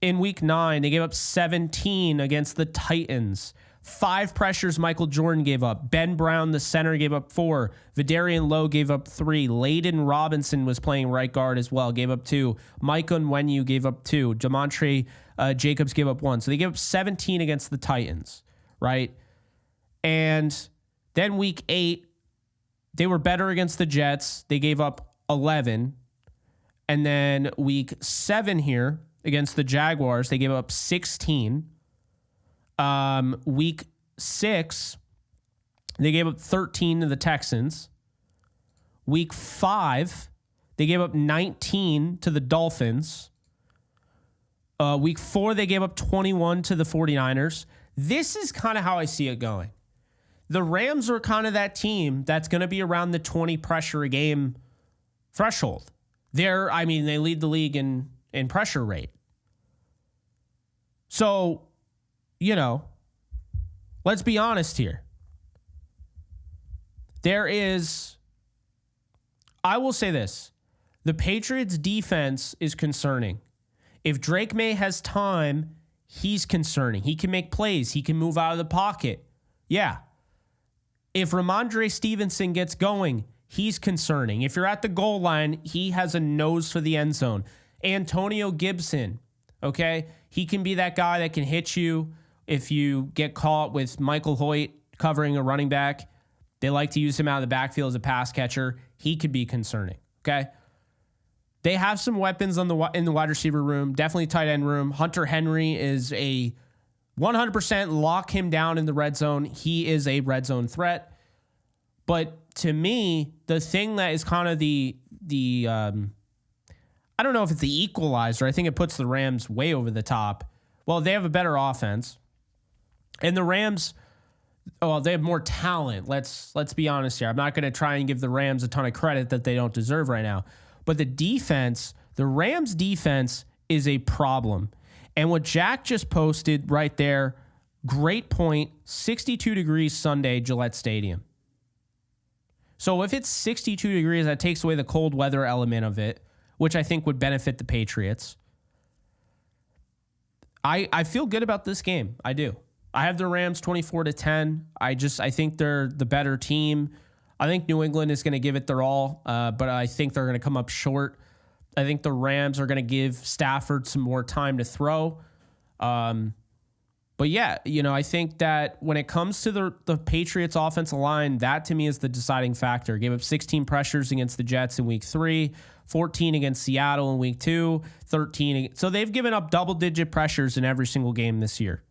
[SPEAKER 1] In week 9, they gave up 17 against the Titans. 5 pressures Michael Jordan gave up. Ben Brown, the center, gave up 4. Vidarian Lowe gave up 3. Layden Robinson was playing right guard as well, gave up 2. Mike Onwenu gave up 2. Demontre Jacobs gave up 1. So they gave up 17 against the Titans, right? And then week 8, they were better against the Jets. They gave up 11. And then week 7 here against the Jaguars, they gave up 16. Week 6, they gave up 13 to the Texans. Week 5, they gave up 19 to the Dolphins. Week 4, they gave up 21 to the 49ers. This is kind of how I see it going. The Rams are kind of that team that's going to be around the 20 pressure a game threshold. They lead the league in pressure rate. So, let's be honest here. I will say this. The Patriots defense is concerning. If Drake May has time, he's concerning. He can make plays. He can move out of the pocket. Yeah. If Ramondre Stevenson gets going, he's concerning. If you're at the goal line, he has a nose for the end zone. Antonio Gibson, okay? He can be that guy that can hit you if you get caught with Michael Hoyt covering a running back. They like to use him out of the backfield as a pass catcher. He could be concerning, okay? They have some weapons in the wide receiver room, definitely tight end room. Hunter Henry is a 100% lock him down in the red zone. He is a red zone threat. But to me, the thing that is kind of the I don't know if it's the equalizer. I think it puts the Rams way over the top. Well, they have a better offense. And the Rams, they have more talent. Let's be honest here. I'm not going to try and give the Rams a ton of credit that they don't deserve right now. But the Rams defense is a problem. And what Jack just posted right there, great point, 62 degrees Sunday, Gillette Stadium. So if it's 62 degrees, that takes away the cold weather element of it, which I think would benefit the Patriots. I feel good about this game. I do. I have the Rams 24-10. I think they're the better team. I think New England is going to give it their all, but I think they're going to come up short. I think the Rams are going to give Stafford some more time to throw. But yeah, I think that when it comes to the Patriots offensive line, that to me is the deciding factor. Gave up 16 pressures against the Jets in week 3, 14 against Seattle in week 2, 13. So they've given up double-digit pressures in every single game this year.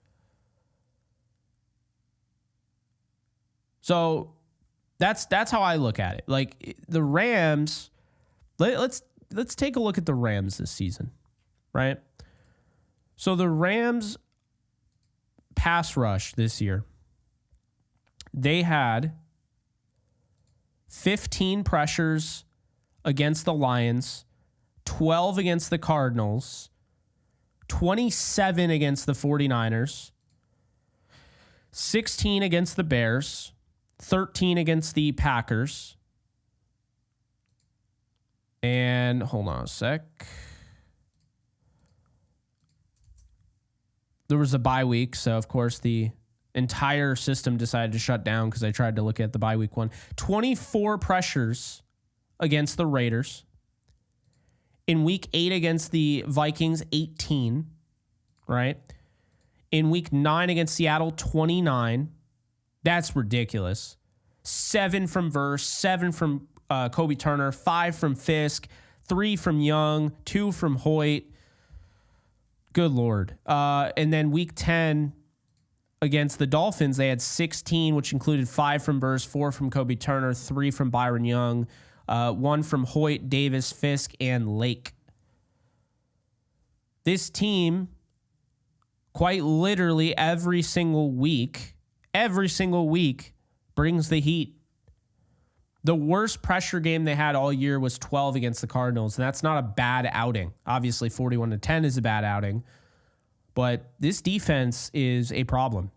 [SPEAKER 1] So that's how I look at it. Like the Rams, let's take a look at the Rams this season, right? So the Rams pass rush this year, they had 15 pressures against the Lions, 12 against the Cardinals, 27 against the 49ers, 16 against the Bears, 13 against the Packers. And hold on a sec. There was a bye week, so of course the entire system decided to shut down because I tried to look at the bye week one. 24 pressures against the Raiders. In week 8 against the Vikings, 18, right? In week 9 against Seattle, 29. That's ridiculous. 7 from Verse, 7 from Kobe Turner, 5 from Fisk, 3 from Young, 2 from Hoyt. Good Lord. And then week 10 against the Dolphins, they had 16, which included 5 from Verse, 4 from Kobe Turner, 3 from Byron Young, 1 from Hoyt, Davis, Fisk, and Lake. This team, quite literally every single week, brings the heat. The worst pressure game they had all year was 12 against the Cardinals, and that's not a bad outing. Obviously, 41-10 is a bad outing, but this defense is a problem.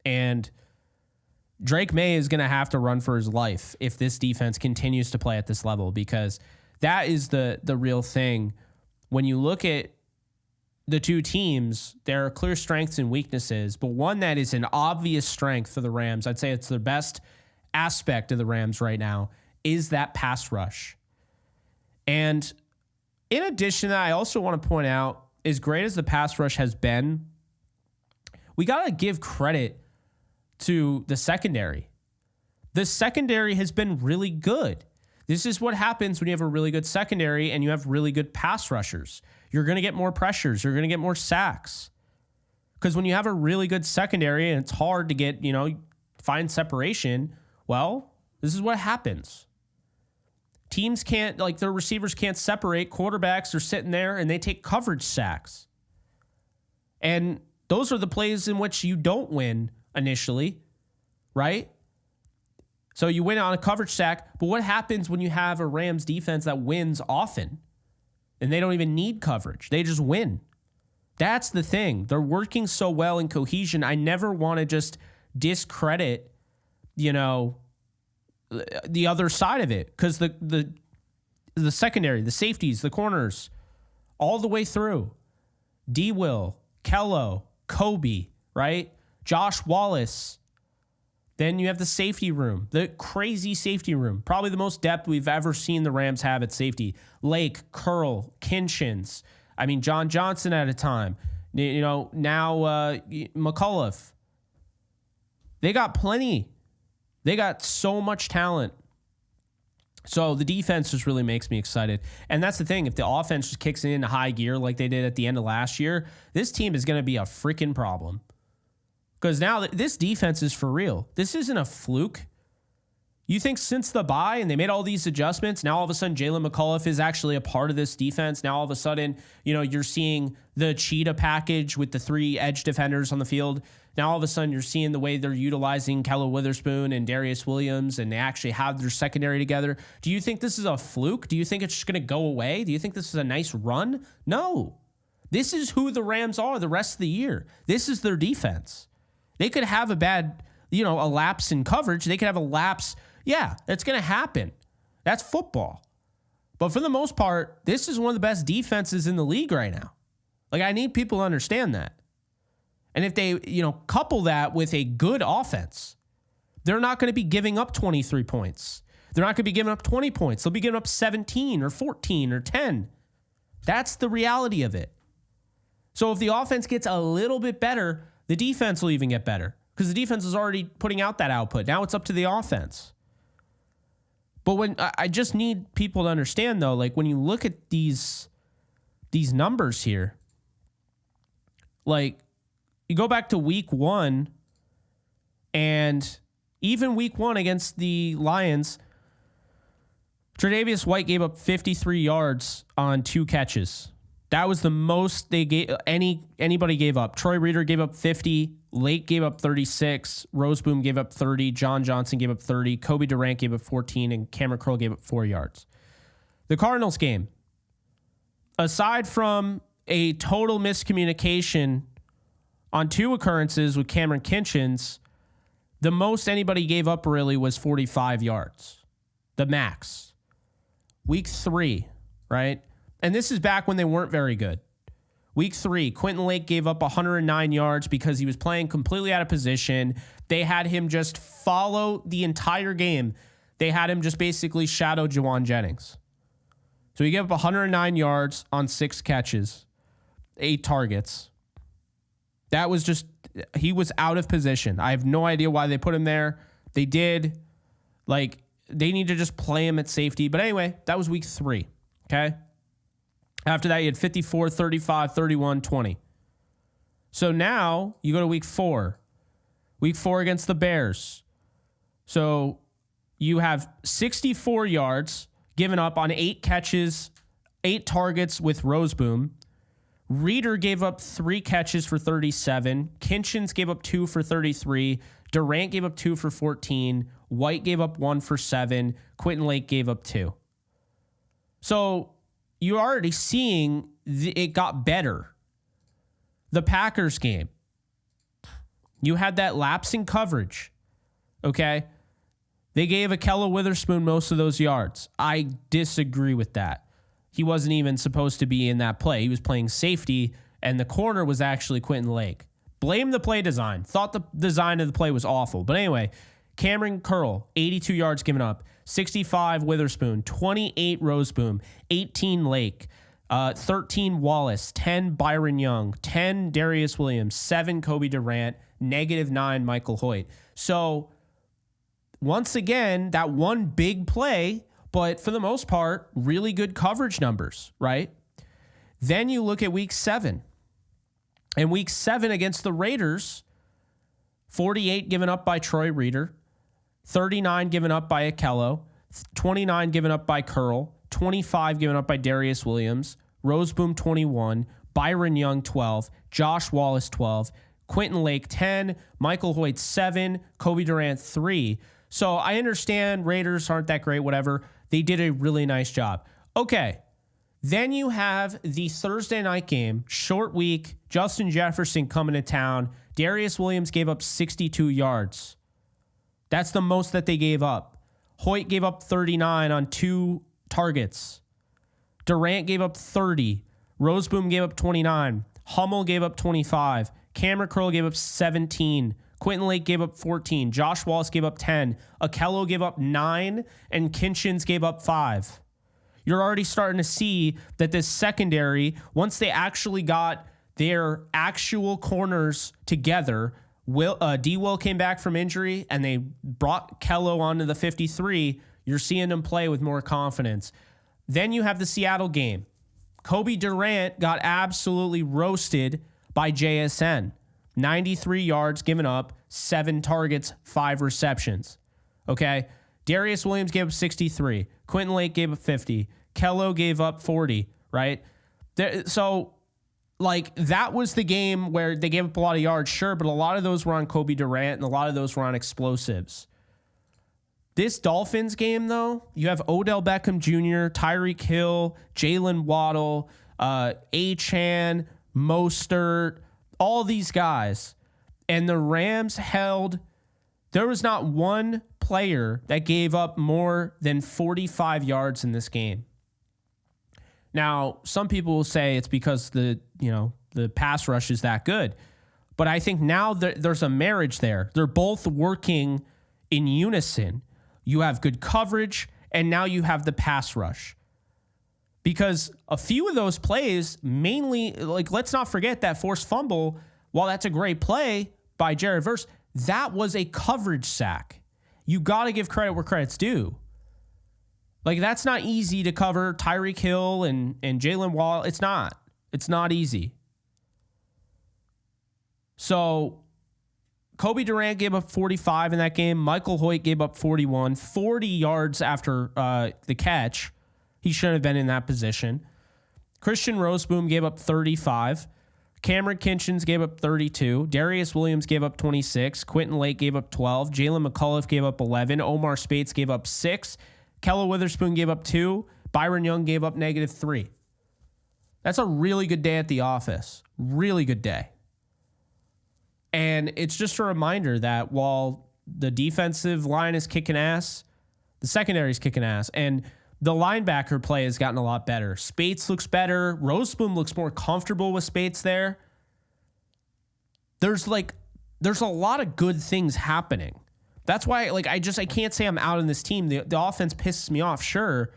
[SPEAKER 1] And Drake May is going to have to run for his life if this defense continues to play at this level, because that is the real thing. When you look at the two teams, there are clear strengths and weaknesses, but one that is an obvious strength for the Rams, I'd say it's the best aspect of the Rams right now, is that pass rush. And in addition to that, I also want to point out, as great as the pass rush has been, we got to give credit to the secondary. The secondary has been really good. This is what happens when you have a really good secondary and you have really good pass rushers. You're going to get more pressures. You're going to get more sacks. Because when you have a really good secondary and it's hard to get, find separation, well, this is what happens. Teams can't, their receivers can't separate. Quarterbacks are sitting there and they take coverage sacks. And those are the plays in which you don't win initially, right? So you win on a coverage sack, but what happens when you have a Rams defense that wins often and they don't even need coverage? They just win. That's the thing. They're working so well in cohesion. I never want to just discredit, the other side of it, because the secondary, the safeties, the corners, all the way through, D-Will, Kello, Kobe, right? Josh Wallace. Then you have the safety room, the crazy safety room. Probably the most depth we've ever seen the Rams have at safety. Lake, Curl, Kinchins. John Johnson at a time. Now McCullough. They got plenty. They got so much talent. So the defense just really makes me excited. And that's the thing. If the offense just kicks in high gear like they did at the end of last year, this team is going to be a freaking problem. Because now this defense is for real. This isn't a fluke. You think since the bye and they made all these adjustments, now all of a sudden Jalen McCullough is actually a part of this defense. Now all of a sudden, you're seeing the cheetah package with the 3 edge defenders on the field. Now all of a sudden you're seeing the way they're utilizing Kello Witherspoon and Darius Williams, and they actually have their secondary together. Do you think this is a fluke? Do you think it's just going to go away? Do you think this is a nice run? No. This is who the Rams are the rest of the year. This is their defense. They could have a bad, a lapse in coverage. They could have a lapse. Yeah, that's going to happen. That's football. But for the most part, this is one of the best defenses in the league right now. I need people to understand that. And if they, couple that with a good offense, they're not going to be giving up 23 points. They're not going to be giving up 20 points. They'll be giving up 17 or 14 or 10. That's the reality of it. So if the offense gets a little bit better, the defense will even get better because the defense is already putting out that output. Now it's up to the offense. But when I just need people to understand, though, when you look at these numbers here, you go back to week 1, and even week 1 against the Lions, Tre'Davious White gave up 53 yards on 2 catches. That was the most they gave anybody gave up. Troy Reeder gave up 50. Lake gave up 36. Roseboom gave up 30. John Johnson gave up 30. Kobe Durant gave up 14. And Cameron Curl gave up 4 yards. The Cardinals game, aside from a total miscommunication on 2 occurrences with Cameron Kinchins, the most anybody gave up really was 45 yards. The max. Week 3, right? And this is back when they weren't very good. Week 3, Quentin Lake gave up 109 yards because he was playing completely out of position. They had him just follow the entire game. They had him just basically shadow Juwan Jennings. So he gave up 109 yards on 6 catches, 8 targets. That was just, he was out of position. I have no idea why they put him there. They did. They need to just play him at safety. But anyway, that was week 3. Okay. After that, you had 54, 35, 31, 20. So now you go to week 4. Week 4 against the Bears. So you have 64 yards given up on 8 catches, 8 targets with Roseboom. Reeder gave up 3 catches for 37. Kinchins gave up 2 for 33. Durant gave up 2 for 14. White gave up 1 for 7. Quentin Lake gave up 2. So you're already seeing it got better. The Packers game, you had that lapse in coverage, okay? They gave Kello Witherspoon most of those yards. I disagree with that. He wasn't even supposed to be in that play. He was playing safety, and the corner was actually Quentin Lake. Blame the play design. Thought the design of the play was awful. But anyway, Cameron Curl, 82 yards given up. 65 Witherspoon, 28 Roseboom, 18 Lake, 13 Wallace, 10 Byron Young, 10 Darius Williams, 7 Kobe Durant, -9 Michael Hoyt. So once again, that one big play but for the most part, really good coverage numbers, right? Then you look at week 7. And week 7 against the Raiders, 48 given up by Troy Reeder, 39 given up by Akello, 29 given up by Curl, 25 given up by Darius Williams, Roseboom 21, Byron Young 12, Josh Wallace 12, Quentin Lake 10, Michael Hoyt 7, Kobe Durant 3. So I understand Raiders aren't that great, whatever. They did a really nice job. Okay. Then you have the Thursday night game, short week, Justin Jefferson coming to town. Darius Williams gave up 62 yards. That's the most that they gave up. Hoyt gave up 39 on 2 targets. Durant gave up 30. Roseboom gave up 29. Hummel gave up 25. Cameron Curl gave up 17. Quentin Lake gave up 14. Josh Wallace gave up 10. Akello gave up 9. And Kinchins gave up 5. You're already starting to see that this secondary, once they actually got their actual corners together, D-Will came back from injury, and they brought Kello onto the 53. You're seeing them play with more confidence. Then you have the Seattle game. Kobe Durant got absolutely roasted by JSN. 93 yards given up, 7 targets, 5 receptions. Okay? Darius Williams gave up 63. Quentin Lake gave up 50. Kello gave up 40, right? So, like, that was the game where they gave up a lot of yards, sure, but a lot of those were on Kobe Durant, and a lot of those were on explosives. This Dolphins game, though, you have Odell Beckham Jr., Tyreek Hill, Jalen Waddle, Achane, Mostert, all these guys. And the Rams held, there was not one player that gave up more than 45 yards in this game. Now, some people will say it's because the pass rush is that good. But I think now there's a marriage there. They're both working in unison. You have good coverage, and now you have the pass rush. Because a few of those plays, mainly, like, let's not forget that forced fumble, while that's a great play by Jared Verse, that was a coverage sack. You got to give credit where credit's due. Like, that's not easy to cover Tyreek Hill and Jalen Waddle. It's not. It's not easy. So, Kobe Durant gave up 45 in that game. Michael Hoyt gave up 41, 40 yards after the catch. He shouldn't have been in that position. Christian Roseboom gave up 35. Cameron Kinchins gave up 32. Darius Williams gave up 26. Quentin Lake gave up 12. Jalen McCullough gave up 11. Omar Speights gave up 6. Kello Witherspoon gave up 2. Byron Young gave up -3. That's a really good day at the office. Really good day. And it's just a reminder that while the defensive line is kicking ass, the secondary is kicking ass. And the linebacker play has gotten a lot better. Speights looks better. Roseboom looks more comfortable with Speights there. There's a lot of good things happening. That's why, like, I can't say I'm out on this team. The offense pisses me off, sure,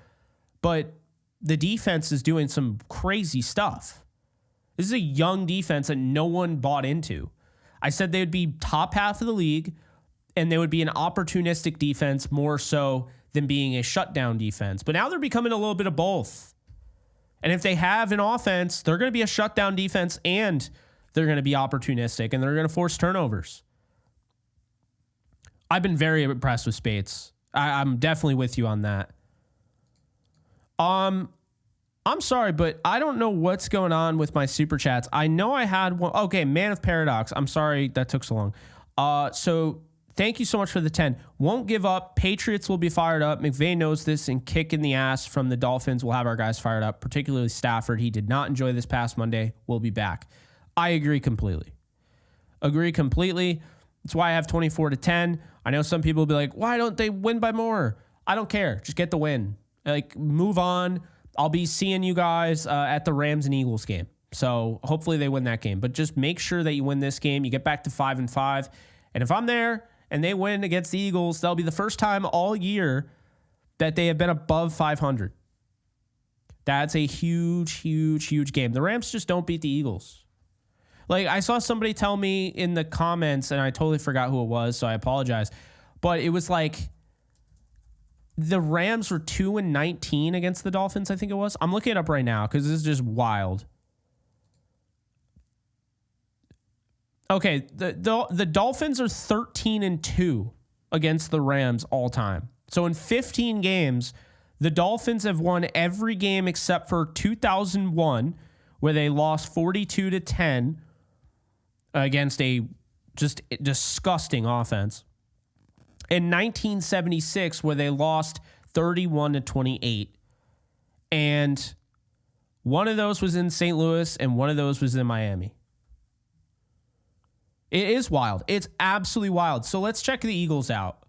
[SPEAKER 1] but the defense is doing some crazy stuff. This is a young defense that no one bought into. I said they would be top half of the league, and they would be an opportunistic defense more so than being a shutdown defense. But now they're becoming a little bit of both. And if they have an offense, they're going to be a shutdown defense, and they're going to be opportunistic, and they're going to force turnovers. I've been very impressed with Speights. I'm definitely with you on that. I'm sorry, but I don't know what's going on with my super chats. I know I had one. Okay, Man of Paradox. I'm sorry that took so long. So thank you so much for the 10. Won't give up. Patriots will be fired up. McVay knows this, and kick in the ass from the Dolphins will have our guys fired up, particularly Stafford. He did not enjoy this past Monday. We'll be back. I agree completely. That's why I have 24-10. I know some people will be like, why don't they win by more? I don't care. Just get the win. Like, move on. I'll be seeing you guys at the Rams and Eagles game. So hopefully they win that game. But just make sure that you win this game. You get back to 5-5. And if I'm there and they win against the Eagles, that'll be the first time all year that they have been above 500. That's a huge, huge, huge game. The Rams just don't beat the Eagles. Like, I saw somebody tell me in the comments, and I totally forgot who it was, so I apologize. But it was like, the Rams were 2-19 against the Dolphins, I think it was. I'm looking it up right now because this is just wild. Okay, the Dolphins are 13-2 against the Rams all time. So in 15 games, the Dolphins have won every game except for 2001, where they lost 42-10 against a just disgusting offense. In 1976, where they lost 31-28. And one of those was in St. Louis and one of those was in Miami. It is wild. It's absolutely wild. So let's check the Eagles out.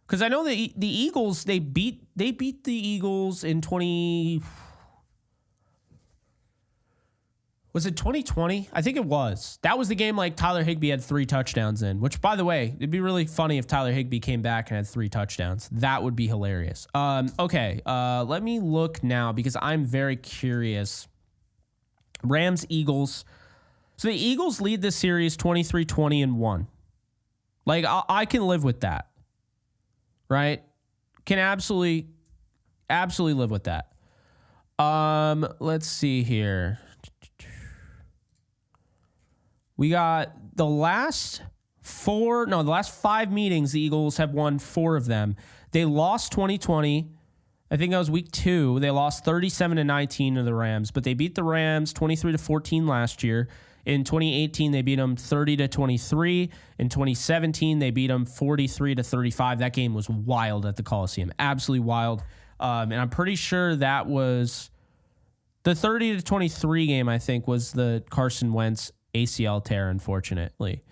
[SPEAKER 1] Because I know the Eagles, they beat the Eagles in 20... Was it 2020? I think it was. That was the game like Tyler Higbee had 3 touchdowns in, which, by the way, it'd be really funny if Tyler Higbee came back and had 3 touchdowns. That would be hilarious. Okay, let me look now because I'm very curious. Rams, Eagles. So the Eagles lead this series 23-20-1. Like, I can live with that, right? Can absolutely live with that. Let's see here. We got the last 5 meetings, the Eagles have won 4 of them. They lost 2020. I think that was week 2. They lost 37-19 to the Rams, but they beat the Rams 23-14 last year. In 2018, they beat them 30-23. In 2017, they beat them 43-35. That game was wild at the Coliseum. Absolutely wild. And I'm pretty sure that was the 30-23 game, I think, was the Carson Wentz ACL tear, unfortunately.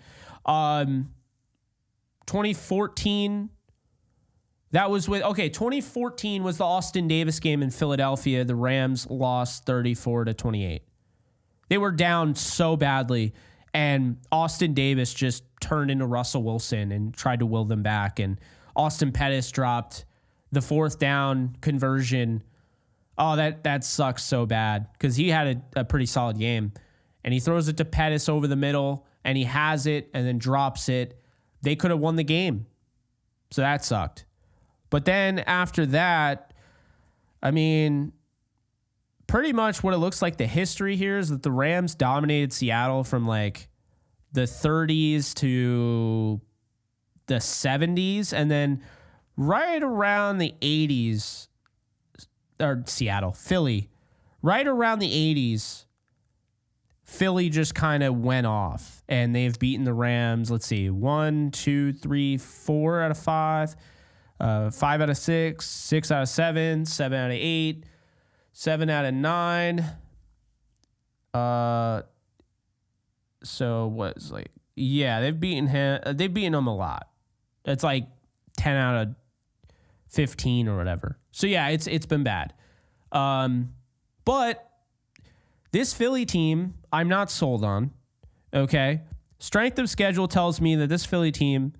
[SPEAKER 1] 2014, that was 2014 was the Austin Davis game in Philadelphia. The Rams lost 34-28. They were down so badly, and Austin Davis just turned into Russell Wilson and tried to will them back, and Austin Pettis dropped the 4th down conversion. Oh, that sucks so bad because he had a pretty solid game. And he throws it to Pettis over the middle, and he has it and then drops it. They could have won the game. So that sucked. But then after that, I mean, pretty much what it looks like the history here is that the Rams dominated Seattle from like the 30s to the 70s. And then right around the 80s, or Philly, right around the 80s, Philly just kind of went off, and they've beaten the Rams. Let's see, 1, 2, 3, 4 out of 5, 5 out of 6, 6 out of 7, 7 out of 8, 7 out of 9. So what's like, yeah, they've beaten him. They've beaten him a lot. It's like 10 out of 15 or whatever. So yeah, it's been bad. But this Philly team, I'm not sold on, okay? Strength of schedule tells me that this Philly team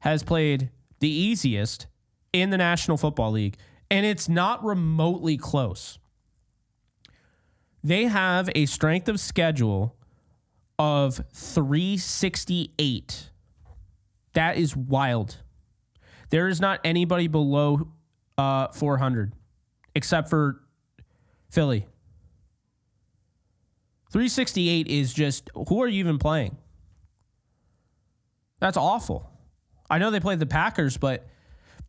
[SPEAKER 1] has played the easiest in the National Football League, and it's not remotely close. They have a strength of schedule of 368. That is wild. There is not anybody below 400 except for Philly. 368 is just, who are you even playing? That's awful. I know they played the Packers, but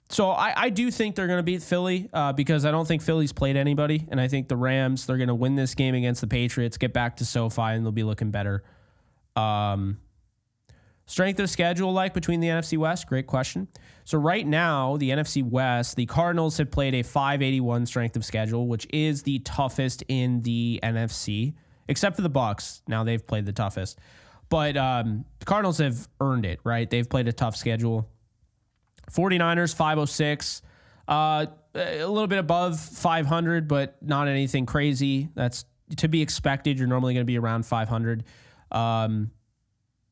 [SPEAKER 1] so I do think they're going to beat Philly because I don't think Philly's played anybody. And I think the Rams, they're going to win this game against the Patriots, get back to SoFi, and they'll be looking better. Strength of schedule like between the NFC West? Great question. So right now, the NFC West, the Cardinals have played a 581 strength of schedule, which is the toughest in the NFC. Except for the Bucs. Now they've played the toughest. But the Cardinals have earned it, right? They've played a tough schedule. 49ers, 506. A little bit above 500, but not anything crazy. That's to be expected. You're normally going to be around 500.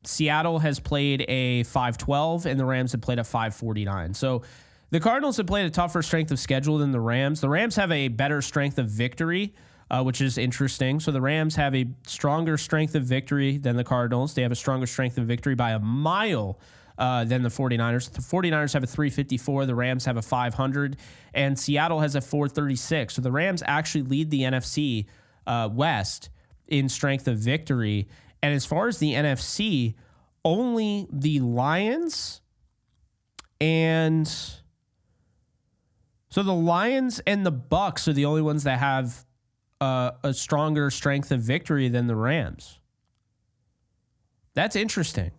[SPEAKER 1] Seattle has played a 512, and the Rams have played a 549. So the Cardinals have played a tougher strength of schedule than the Rams. The Rams have a better strength of victory, which is interesting. So the Rams have a stronger strength of victory than the Cardinals. They have a stronger strength of victory by a mile than the 49ers. The 49ers have a 354. The Rams have a 500. And Seattle has a 436. So the Rams actually lead the NFC West in strength of victory. And as far as the NFC, only the Lions and... So the Lions and the Bucks are the only ones that have a stronger strength of victory than the Rams. That's interesting.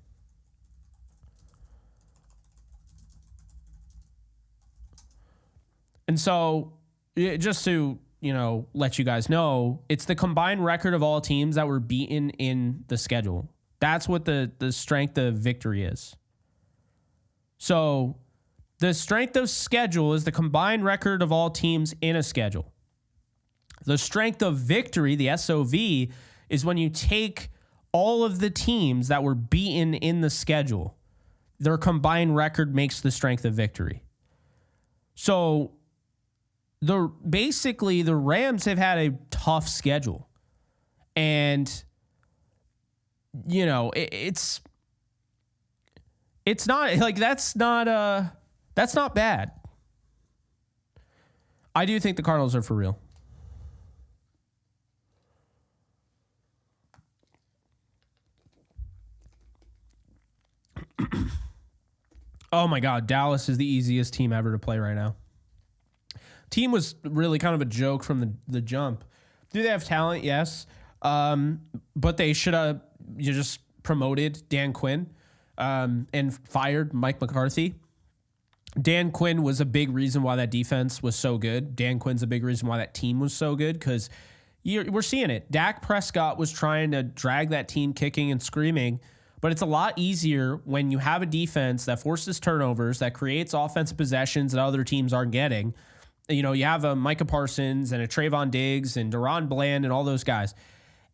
[SPEAKER 1] And so just to, let you guys know, it's the combined record of all teams that were beaten in the schedule. That's what the strength of victory is. So the strength of schedule is the combined record of all teams in a schedule. The strength of victory, the SOV, is when you take all of the teams that were beaten in the schedule. Their combined record makes the strength of victory. So basically the Rams have had a tough schedule. And, it's not like that's not bad. I do think the Cardinals are for real. Oh my God, Dallas is the easiest team ever to play right now. Team was really kind of a joke from the jump. Do they have talent? Yes. But they should have just promoted Dan Quinn and fired Mike McCarthy. Dan Quinn was a big reason why that defense was so good. Dan Quinn's a big reason why that team was so good because we're seeing it. Dak Prescott was trying to drag that team kicking and screaming, but it's a lot easier when you have a defense that forces turnovers, that creates offensive possessions that other teams aren't getting. You have a Micah Parsons and a Trayvon Diggs and Deron Bland and all those guys.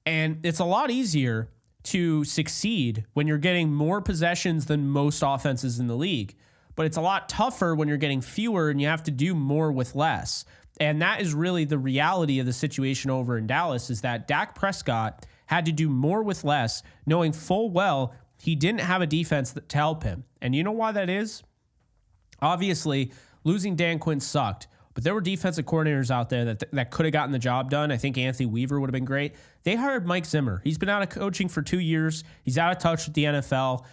[SPEAKER 1] And it's a lot easier to succeed when you're getting more possessions than most offenses in the league. But it's a lot tougher when you're getting fewer and you have to do more with less. And that is really the reality of the situation over in Dallas, is that Dak Prescott had to do more with less, knowing full well he didn't have a defense to help him. And you know why that is? Obviously, losing Dan Quinn sucked, but there were defensive coordinators out there that could have gotten the job done. I think Anthony Weaver would have been great. They hired Mike Zimmer. He's been out of coaching for 2 years. He's out of touch with the NFL.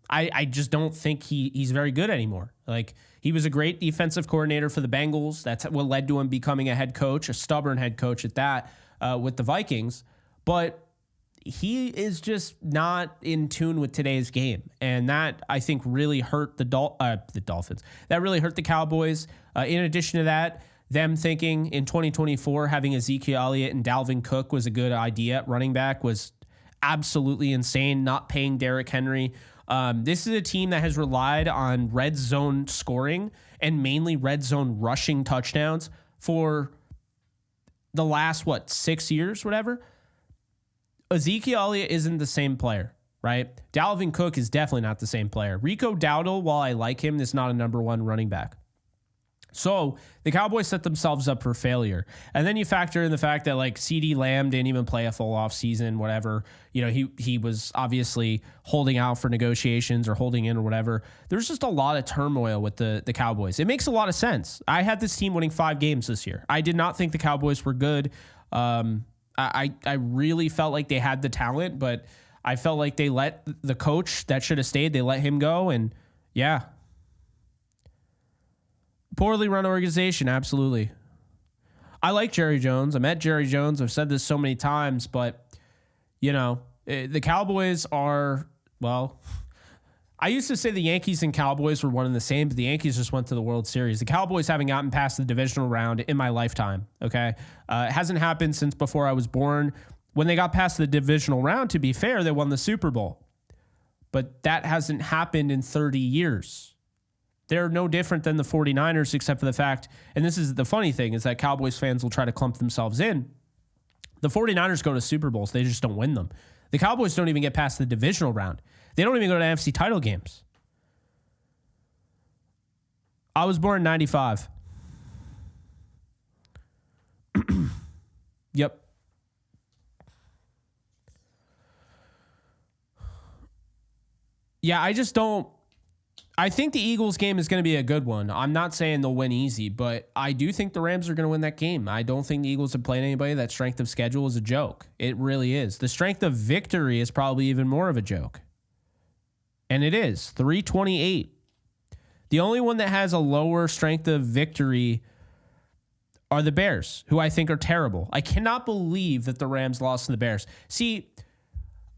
[SPEAKER 1] I just don't think he's very good anymore. Like, he was a great defensive coordinator for the Bengals. That's what led to him becoming a head coach, a stubborn head coach at that, with the Vikings. But he is just not in tune with today's game. And that, I think, really hurt the Dolphins. That really hurt the Cowboys. In addition to that, them thinking in 2024 having Ezekiel Elliott and Dalvin Cook was a good idea at running back was absolutely insane. Not paying Derrick Henry. This is a team that has relied on red zone scoring and mainly red zone rushing touchdowns for the last, 6 years, whatever. Ezekiel Elliott isn't the same player, right? Dalvin Cook is definitely not the same player. Rico Dowdle, while I like him, is not a number one running back. So the Cowboys set themselves up for failure. And then you factor in the fact that CeeDee Lamb didn't even play a full off season, whatever. He was obviously holding out for negotiations or holding in or whatever. There's just a lot of turmoil with the Cowboys. It makes a lot of sense. I had this team winning 5 games this year. I did not think the Cowboys were good. I really felt like they had the talent, but I felt like they let the coach that should have stayed, they let him go. And yeah. Poorly run organization, absolutely. I like Jerry Jones. I met Jerry Jones. I've said this so many times, but, the Cowboys are, I used to say the Yankees and Cowboys were one and the same, but the Yankees just went to the World Series. The Cowboys haven't gotten past the divisional round in my lifetime, okay? It hasn't happened since before I was born. When they got past the divisional round, to be fair, they won the Super Bowl. But that hasn't happened in 30 years. They're no different than the 49ers, except for the fact, and this is the funny thing, is that Cowboys fans will try to clump themselves in. The 49ers go to Super Bowls. They just don't win them. The Cowboys don't even get past the divisional round. They don't even go to NFC title games. I was born in 95. Yep. Yeah, I just don't I think the Eagles game is going to be a good one. I'm not saying they'll win easy, but I do think the Rams are going to win that game. I don't think the Eagles have played anybody. That strength of schedule is a joke. It really is. The strength of victory is probably even more of a joke. And it is 328. The only one that has a lower strength of victory are the Bears, who I think are terrible. I cannot believe that the Rams lost to the Bears. See,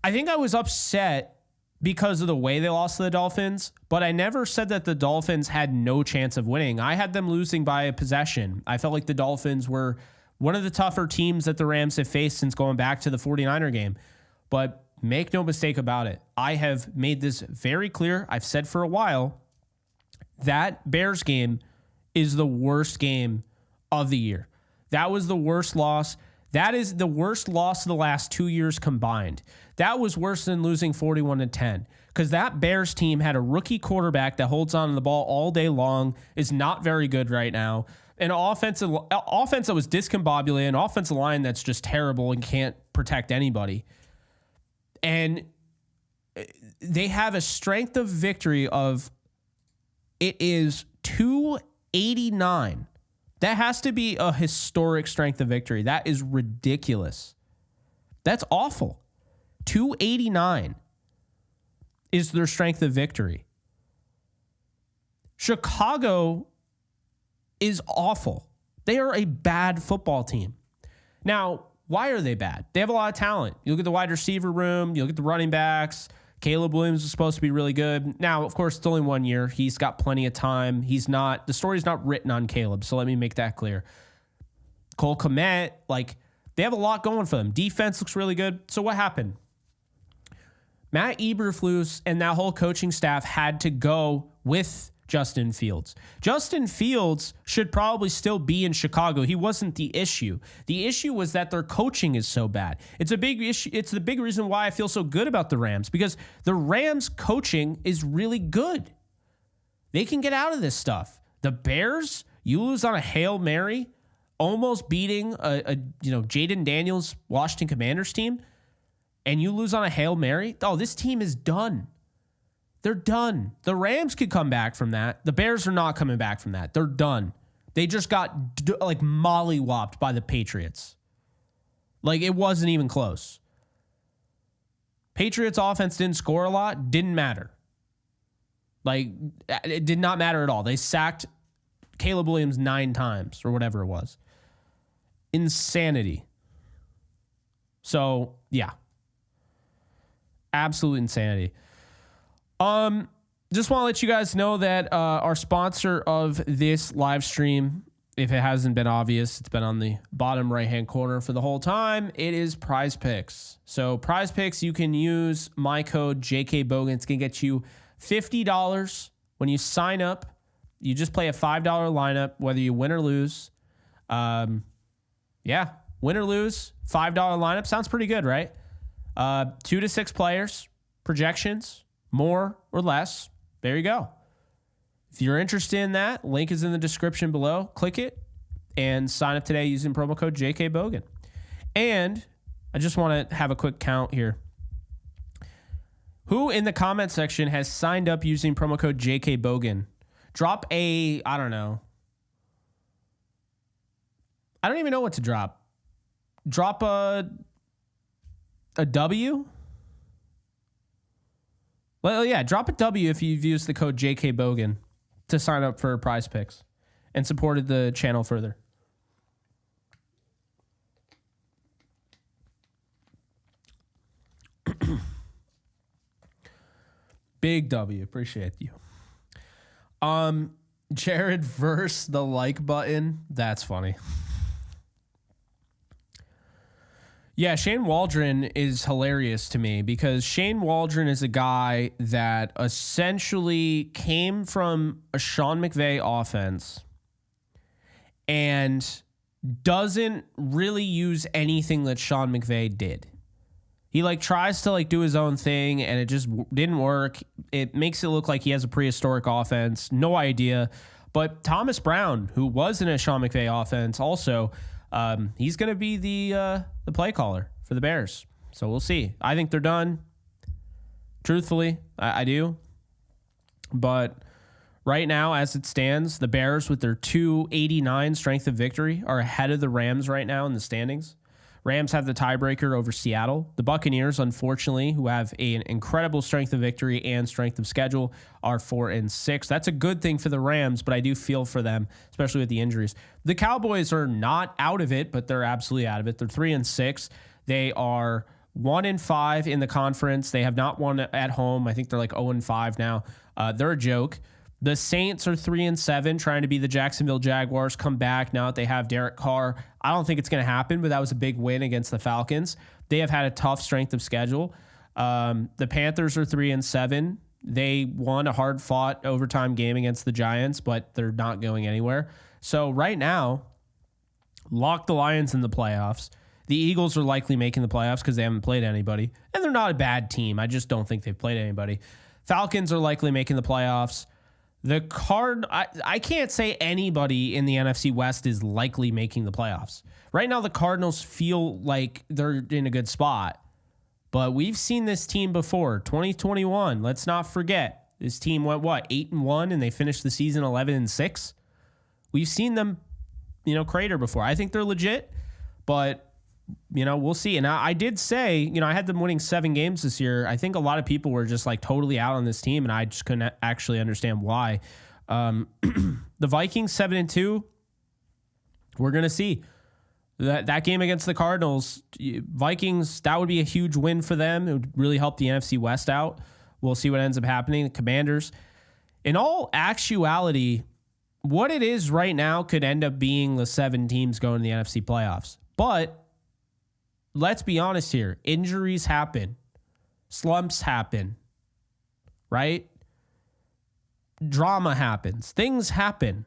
[SPEAKER 1] I think I was upset because of the way they lost to the Dolphins, but I never said that the Dolphins had no chance of winning. I had them losing by a possession. I felt like the Dolphins were one of the tougher teams that the Rams have faced since going back to the 49er game. But make no mistake about it, I have made this very clear. I've said for a while that Bears game is the worst game of the year. That was the worst loss. That is the worst loss of the last 2 years combined. That was worse than losing 41-10 because that Bears team had a rookie quarterback that holds on to the ball all day long, is not very good right now. An offense that was discombobulated, an offensive line that's just terrible and can't protect anybody. And they have a strength of victory of, it is 289. That has to be a historic strength of victory. That is ridiculous. That's awful. 289 is their strength of victory. Chicago is awful. They are a bad football team. Now, why are they bad? They have a lot of talent. You look at the wide receiver room, you look at the running backs. Caleb Williams is supposed to be really good. Now, of course, it's only 1 year. He's got plenty of time. The story's not written on Caleb, so let me make that clear. Cole Kmet, they have a lot going for them. Defense looks really good. So what happened? Matt Eberflus and that whole coaching staff had to go with Justin Fields. Justin Fields should probably still be in Chicago. He wasn't the issue. The issue was that their coaching is so bad. It's a big issue. It's the big reason why I feel so good about the Rams, because the Rams coaching is really good. They can get out of this stuff. The Bears, you lose on a Hail Mary, almost beating a Jaden Daniels Washington Commanders team, and you lose on a Hail Mary. Oh, this team is done. They're done. The Rams could come back from that. The Bears are not coming back from that. They're done. They just got mollywopped by the Patriots. It wasn't even close. Patriots offense didn't score a lot. Didn't matter. It did not matter at all. They sacked Caleb Williams 9 times or whatever it was. Insanity. So, yeah. Absolute insanity. Just want to let you guys know that our sponsor of this live stream, if it hasn't been obvious, it's been on the bottom right-hand corner for the whole time. It is Prize Picks. So Prize Picks, you can use my code JKBogan. It's going to get you $50 when you sign up. You just play a $5 lineup, whether you win or lose. Win or lose, $5 lineup. Sounds pretty good, right? 2 to 6 players, projections. More or less. There you go. If you're interested in that, link is in the description below. Click it and sign up today using promo code JKBogan. And I just want to have a quick count here. Who in the comment section has signed up using promo code JKBogan? Drop I don't even know what to drop. Drop a W? Well, yeah, drop a W if you've used the code JKBogan to sign up for Prize Picks and supported the channel further. Big W. Appreciate you. Jared verse the like button. That's funny. Yeah, Shane Waldron is hilarious to me because Shane Waldron is a guy that essentially came from a Sean McVay offense and doesn't really use anything that Sean McVay did. He tries to do his own thing and it just didn't work. It makes it look like he has a prehistoric offense. No idea. But Thomas Brown, who was in a Sean McVay offense also, he's going to be the play caller for the Bears. So we'll see. I think they're done. Truthfully, I do. But right now, as it stands, the Bears with their 289 strength of victory are ahead of the Rams right now in the standings. Rams have the tiebreaker over Seattle. The Buccaneers, unfortunately, who have an incredible strength of victory and strength of schedule, are 4-6. That's a good thing for the Rams, but I do feel for them, especially with the injuries. The Cowboys are not out of it, but they're absolutely out of it. They're 3-6. They are 1-5 in the conference. They have not won at home. I think they're like 0-5 now. They're a joke. The Saints are 3-7, trying to be the Jacksonville Jaguars, come back now that they have Derek Carr. I don't think it's going to happen, but that was a big win against the Falcons. They have had a tough strength of schedule. The Panthers are 3-7. They won a hard-fought overtime game against the Giants, but they're not going anywhere. So right now, lock the Lions in the playoffs. The Eagles are likely making the playoffs because they haven't played anybody, and they're not a bad team. I just don't think they've played anybody. Falcons are likely making the playoffs. The I can't say anybody in the NFC West is likely making the playoffs. Right now, the Cardinals feel like they're in a good spot. But we've seen this team before. 2021, let's not forget. This team went, 8-1, and they finished the season 11-6? We've seen them, crater before. I think they're legit, but we'll see. And I did say, I had them winning 7 games this year. I think a lot of people were just like totally out on this team, and I just couldn't actually understand why. The Vikings 7-2. We're gonna see that game against the Cardinals. Vikings, that would be a huge win for them. It would really help the NFC West out. We'll see what ends up happening. The Commanders, in all actuality, what it is right now could end up being the 7 teams going to the NFC playoffs, but let's be honest here. Injuries happen. Slumps happen. Right? Drama happens. Things happen.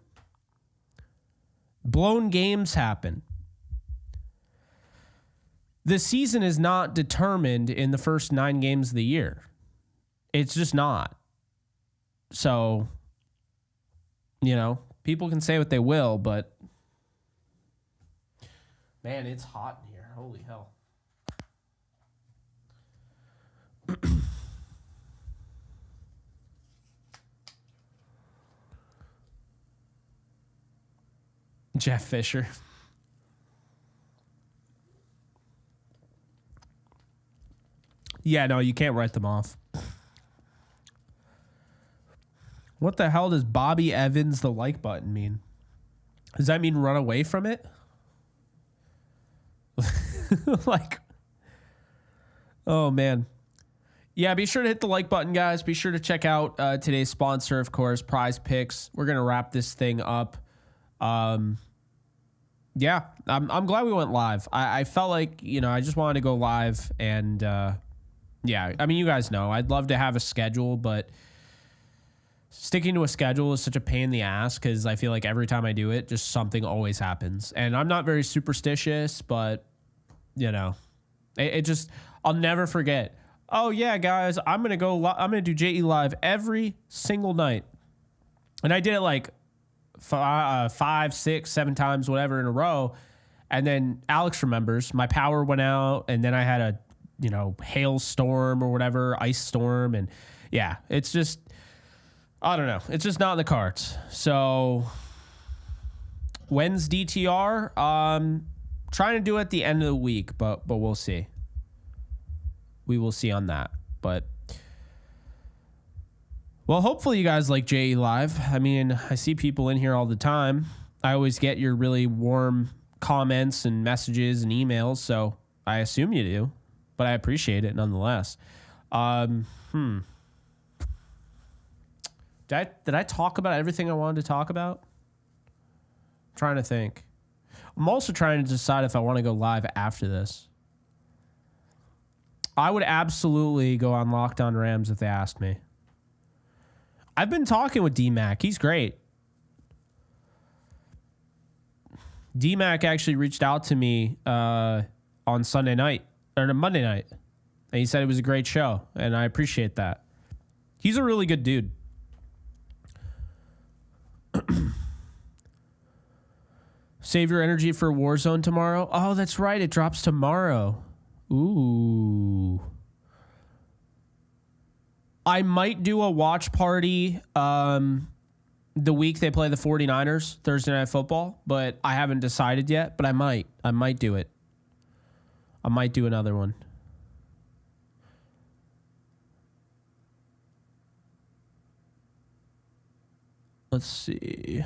[SPEAKER 1] Blown games happen. The season is not determined in the first 9 games of the year. It's just not. So, people can say what they will, but man, it's hot in here. Holy hell. Jeff Fisher. Yeah, no, you can't write them off. What the hell does Bobby Evans the like button mean? Does that mean run away from it? Oh man. Yeah, be sure to hit the like button, guys. Be sure to check out today's sponsor, of course, Prize Picks. We're gonna wrap this thing up. Yeah, I'm glad we went live. I felt like I just wanted to go live, and yeah, I mean, you guys know I'd love to have a schedule, but sticking to a schedule is such a pain in the ass because I feel like every time I do it, just something always happens. And I'm not very superstitious, but it just, I'll never forget. Oh yeah, guys, I'm gonna do JE Live every single night, and I did it like 5, 6, 7 times, whatever, in a row. And then Alex remembers my power went out, and then I had a hailstorm or whatever, ice storm, and yeah, it's just, I don't know, it's just not in the cards. So when's DTR? Trying to do it at the end of the week, but we'll see. We will see on that. But well, hopefully you guys like JE Live. I mean, I see people in here all the time. I always get your really warm comments and messages and emails, so I assume you do, but I appreciate it nonetheless. Did I talk about everything I wanted to talk about? I'm trying to think. I'm also trying to decide if I want to go live after this. I would absolutely go on Locked On Rams if they asked me. I've been talking with D-Mac. He's great. D-Mac actually reached out to me on Sunday night, or Monday night, and he said it was a great show, and I appreciate that. He's a really good dude. Save your energy for Warzone tomorrow. Oh, that's right. It drops tomorrow. Ooh. I might do a watch party the week they play the 49ers, Thursday Night Football, but I haven't decided yet, but I might. I might do it. I might do another one. Let's see.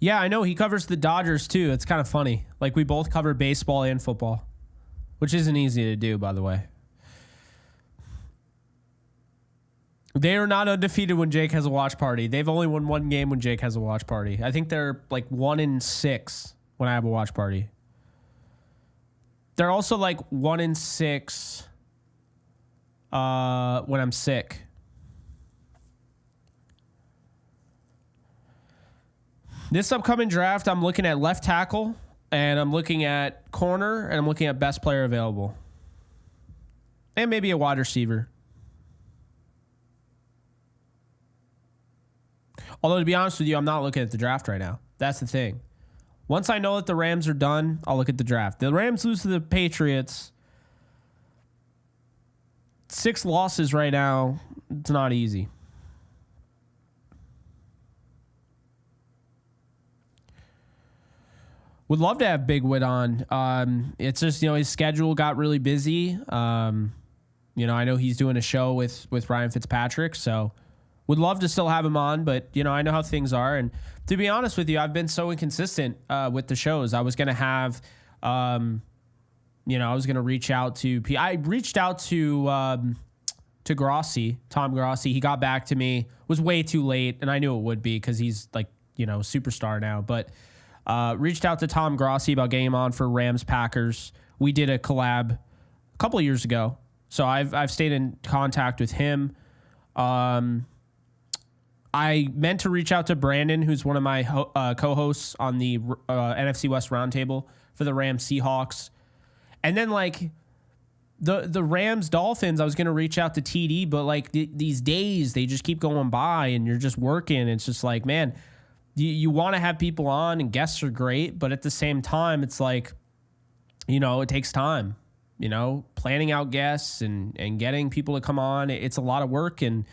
[SPEAKER 1] Yeah, I know. He covers the Dodgers, too. It's kind of funny. Like, we both cover baseball and football, which isn't easy to do, by the way. They are not undefeated when Jake has a watch party. They've only won one game when Jake has a watch party. I think they're like 1-6 when I have a watch party. They're also like 1-6 when I'm sick. This upcoming draft, I'm looking at left tackle, and I'm looking at corner, and I'm looking at best player available. And maybe a wide receiver. Although, to be honest with you, I'm not looking at the draft right now. That's the thing. Once I know that the Rams are done, I'll look at the draft. The Rams lose to the Patriots. 6 losses right now. It's not easy. Would love to have Big Wit on. It's just, his schedule got really busy. I know he's doing a show with Ryan Fitzpatrick, so would love to still have him on, but, I know how things are. And to be honest with you, I've been so inconsistent with the shows. I was going to have, I was going to reach out to, I reached out to Grossi, Tom Grossi. He got back to me, was way too late, and I knew it would be because he's like, superstar now. But reached out to Tom Grossi about getting him on for Rams Packers. We did a collab a couple of years ago, so I've stayed in contact with him. I meant to reach out to Brandon, who's one of my co-hosts on the NFC West Roundtable for the Rams Seahawks. And then, like, the Rams Dolphins, I was going to reach out to TD, but, like, these days, they just keep going by, and you're just working. It's just like, man, you want to have people on, and guests are great, but at the same time, it's like, it takes time. Planning out guests and getting people to come on, it's a lot of work, and,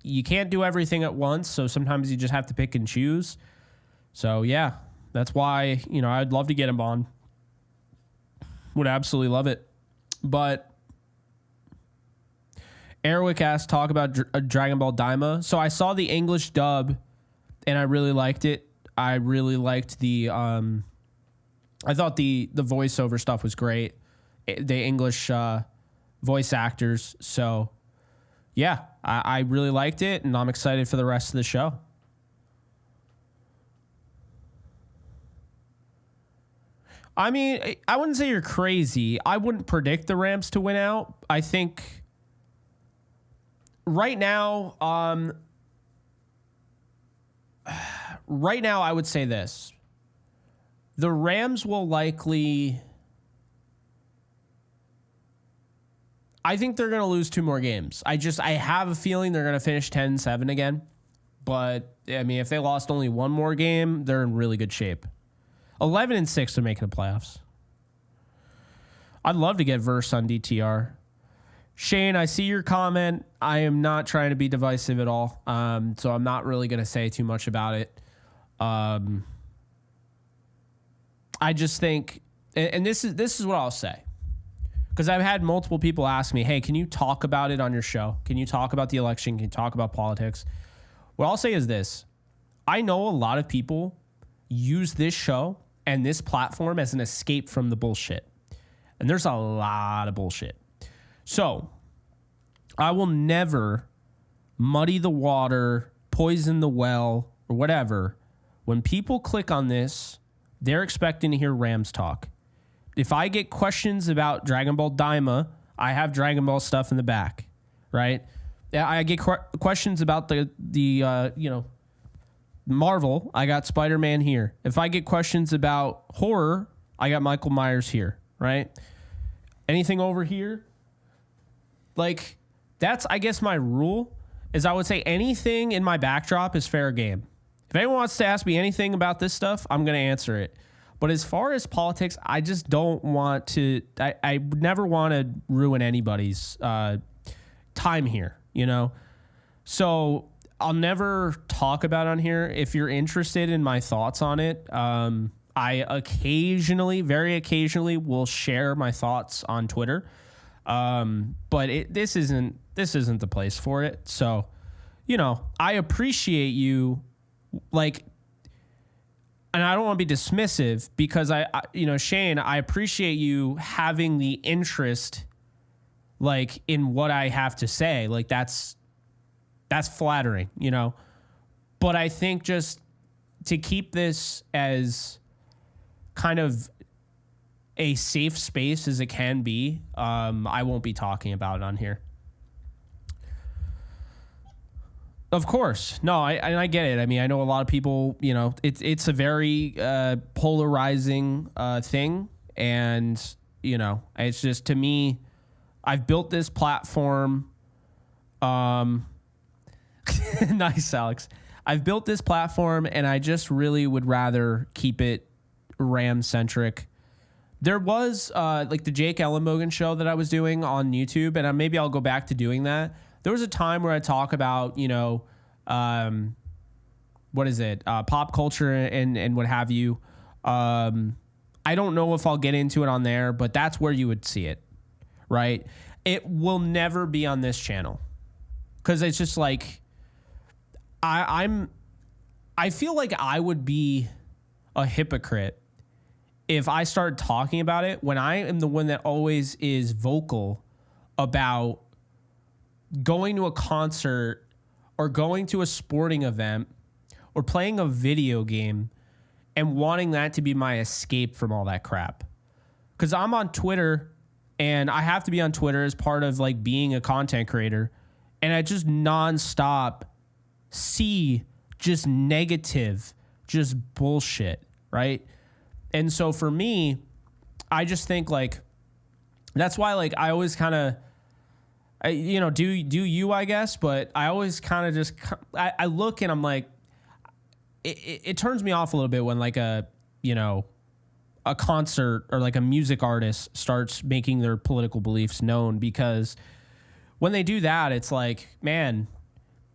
[SPEAKER 1] you can't do everything at once, so sometimes you just have to pick and choose. So, yeah, that's why, I'd love to get him on. Would absolutely love it. But Erwick asked, talk about Dragon Ball Daima. So I saw the English dub, and I really liked it. I really liked I thought the voiceover stuff was great. The English voice actors. So, yeah, I really liked it, and I'm excited for the rest of the show. I mean, I wouldn't say you're crazy. I wouldn't predict the Rams to win out. I think right now, I would say this. The Rams will likely... I think they're going to lose 2 more games. I have a feeling they're going to finish 10-7 again. But, I mean, if they lost only 1 more game, they're in really good shape. 11-6 are making the playoffs. I'd love to get verse on DTR. Shane, I see your comment. I am not trying to be divisive at all. So I'm not really going to say too much about it. I just think, and this is what I'll say. Because I've had multiple people ask me, hey, can you talk about it on your show? Can you talk about the election? Can you talk about politics? What I'll say is this. I know a lot of people use this show and this platform as an escape from the bullshit. And there's a lot of bullshit. So I will never muddy the water, poison the well, or whatever. When people click on this, they're expecting to hear Rams talk. If I get questions about Dragon Ball Daima, I have Dragon Ball stuff in the back, right? I get questions about the Marvel, I got Spider-Man here. If I get questions about horror, I got Michael Myers here, right? Anything over here? Like, that's, I guess, my rule is I would say anything in my backdrop is fair game. If anyone wants to ask me anything about this stuff, I'm going to answer it. But as far as politics, I just don't want to. I never want to ruin anybody's time here, you know? So I'll never talk about it on here. If you're interested in my thoughts on it, I occasionally, very occasionally, will share my thoughts on Twitter. But this isn't the place for it. So, you know, I appreciate you, like, and I don't want to be dismissive because I you know, Shane, I appreciate you having the interest, like, in what I have to say. Like, that's flattering, you know. But I think just to keep this as kind of a safe space as it can be, I won't be talking about it on here. Of course. No, I get it. I mean, I know a lot of people, you know, it's a very polarizing thing. And, you know, it's just, to me, I've built this platform. Nice, Alex. I've built this platform, and I just really would rather keep it Ram-centric. There was like the Jake Ellenbogen show that I was doing on YouTube, and maybe I'll go back to doing that. There was a time where I talk about, you know, what is it? Pop culture and what have you. I don't know if I'll get into it on there, but that's where you would see it, right? It will never be on this channel because it's just like, I feel like I would be a hypocrite if I started talking about it when I am the one that always is vocal about going to a concert or going to a sporting event or playing a video game and wanting that to be my escape from all that crap. Because I'm on Twitter, and I have to be on Twitter as part of, like, being a content creator, and I just nonstop see just negative, just bullshit, right? And so for me, I just think, like, that's why, like, I always kind of, you know, do you, I guess, but I always kind of just, I look and I'm like, it turns me off a little bit when, like, a, you know, a concert or like a music artist starts making their political beliefs known, because when they do that, it's like, man,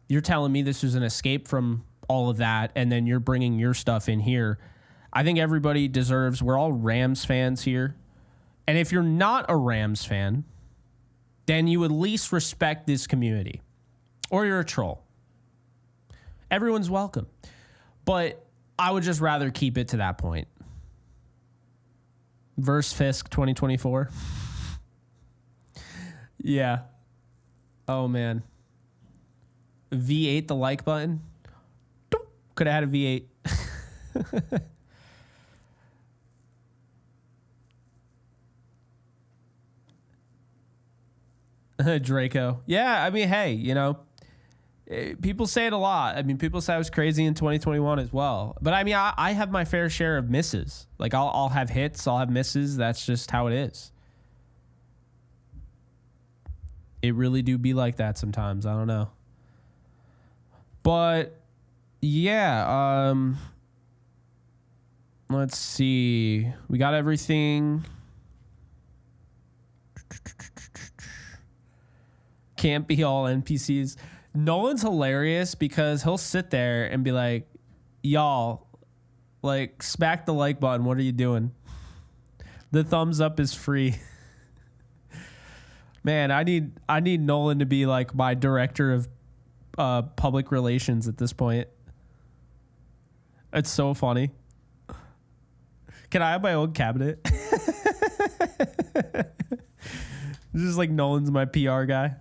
[SPEAKER 1] you're telling me this is an escape from all of that, and then you're bringing your stuff in here. I think everybody deserves, we're all Rams fans here. And if you're not a Rams fan, then you at least respect this community, or you're a troll. Everyone's welcome. But I would just rather keep it to that point. Verse Fisk 2024. Yeah. Oh, man. V8 the like button. Could have had a V8. Draco. Yeah, I mean, hey, you know, people say it a lot. I mean, people say I was crazy in 2021 as well. But I mean, I have my fair share of misses. Like, I'll have hits, I'll have misses. That's just how it is. It really do be like that sometimes. I don't know. But yeah, let's see. We got everything. Can't be all NPCs. Nolan's hilarious because he'll sit there and be like, y'all, like, smack the like button. What are you doing? The thumbs up is free. Man, I need Nolan to be like my director of public relations at this point. It's so funny. Can I have my own cabinet? Just like Nolan's my PR guy.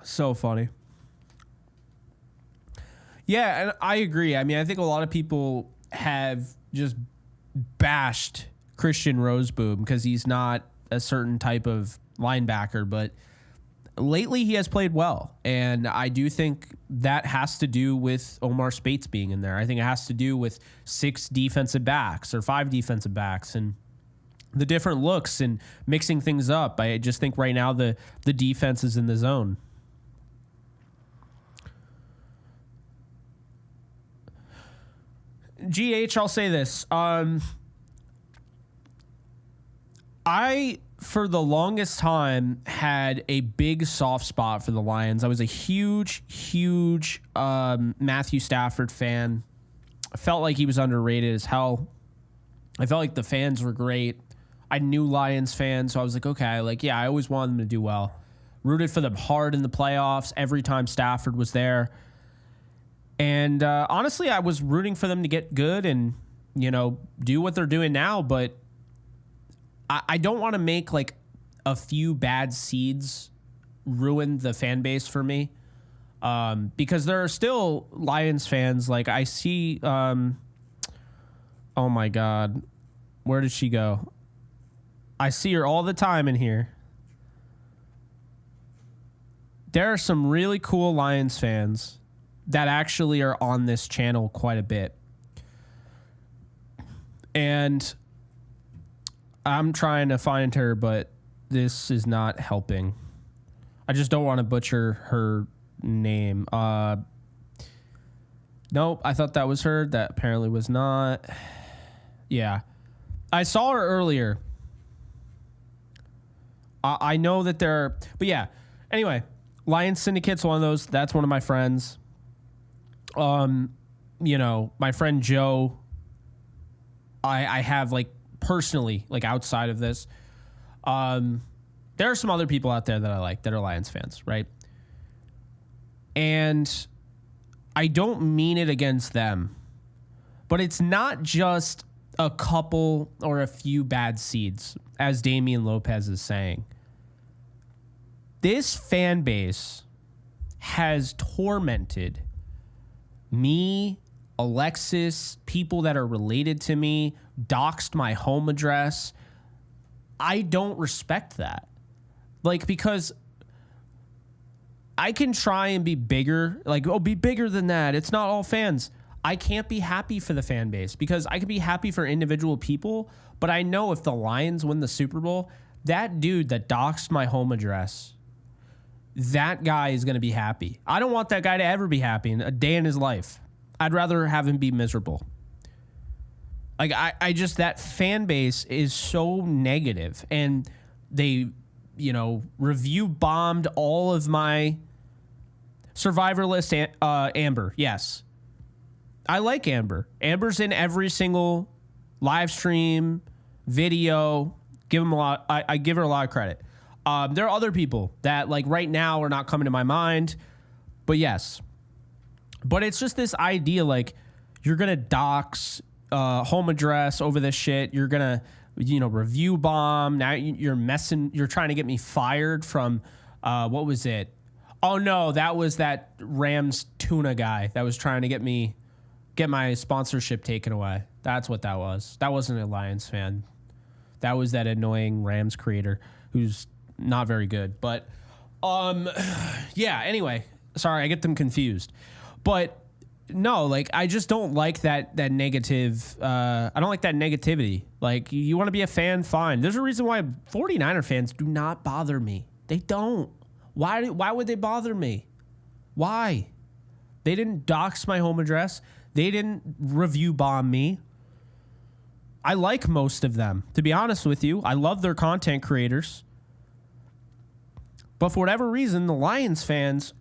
[SPEAKER 1] So funny. Yeah, and I agree. I mean, I think a lot of people have just bashed Christian Roseboom because he's not a certain type of linebacker, but lately he has played well. And I do think that has to do with Omar Spates being in there. I think it has to do with 6 defensive backs or 5 defensive backs and the different looks and mixing things up. I just think right now the defense is in the zone. GH, I'll say this. I, for the longest time, had a big soft spot for the Lions. I was a huge Matthew Stafford fan. I felt like he was underrated as hell. I felt like the fans were great. I knew Lions fans, so I was like, okay, like, yeah, I always wanted them to do well. Rooted for them hard in the playoffs every time Stafford was there. And honestly, I was rooting for them to get good and, you know, do what they're doing now. But I don't want to make like a few bad seeds ruin the fan base for me. Because there are still Lions fans. Like I see, oh my God, where did she go? I see her all the time in here. There are some really cool Lions fans that actually are on this channel quite a bit. And I'm trying to find her, but this is not helping. I just don't want to butcher her name. Nope, I thought that was her. That apparently was not. Yeah. I saw her earlier. I know that there are, but yeah. Anyway, Lions Syndicate's one of those. That's one of my friends. You know, my friend Joe, I have like personally, like outside of this, there are some other people out there that I like that are Lions fans, right? And I don't mean it against them, but it's not just a couple or a few bad seeds, as Damian Lopez is saying. This fan base has tormented me, Alexis, people that are related to me, doxed my home address. I don't respect that. Like, because I can try and be bigger, like, oh, be bigger than that. It's not all fans. I can't be happy for the fan base because I can be happy for individual people, but I know if the Lions win the Super Bowl, that dude that doxed my home address, that guy is going to be happy. I don't want that guy to ever be happy in a day in his life. I'd rather have him be miserable. Like, I just, that fan base is so negative, and they, you know, review bombed all of my Survivor list. Amber, yes. I like Amber. Amber's in every single live stream, video. Give him a lot. I give her a lot of credit. There are other people that, like, right now are not coming to my mind, but yes. But it's just this idea, like, you're gonna dox home address over this shit. You're gonna, you know, review bomb. Now you're messing. You're trying to get me fired from what was it? Oh no, that was that Rams tuna guy that was trying to get my sponsorship taken away. That's what that was. That wasn't a Lions fan. That was that annoying Rams creator who's not very good. But yeah, anyway, sorry, I get them confused. But no, like, I just don't like that negative. I don't like that negativity. Like, you want to be a fan, fine. There's a reason why 49er fans do not bother me. They don't. Why would they bother me? Why? They didn't dox my home address. They didn't review bomb me. I like most of them, to be honest with you. I love their content creators. But for whatever reason, the Lions fans,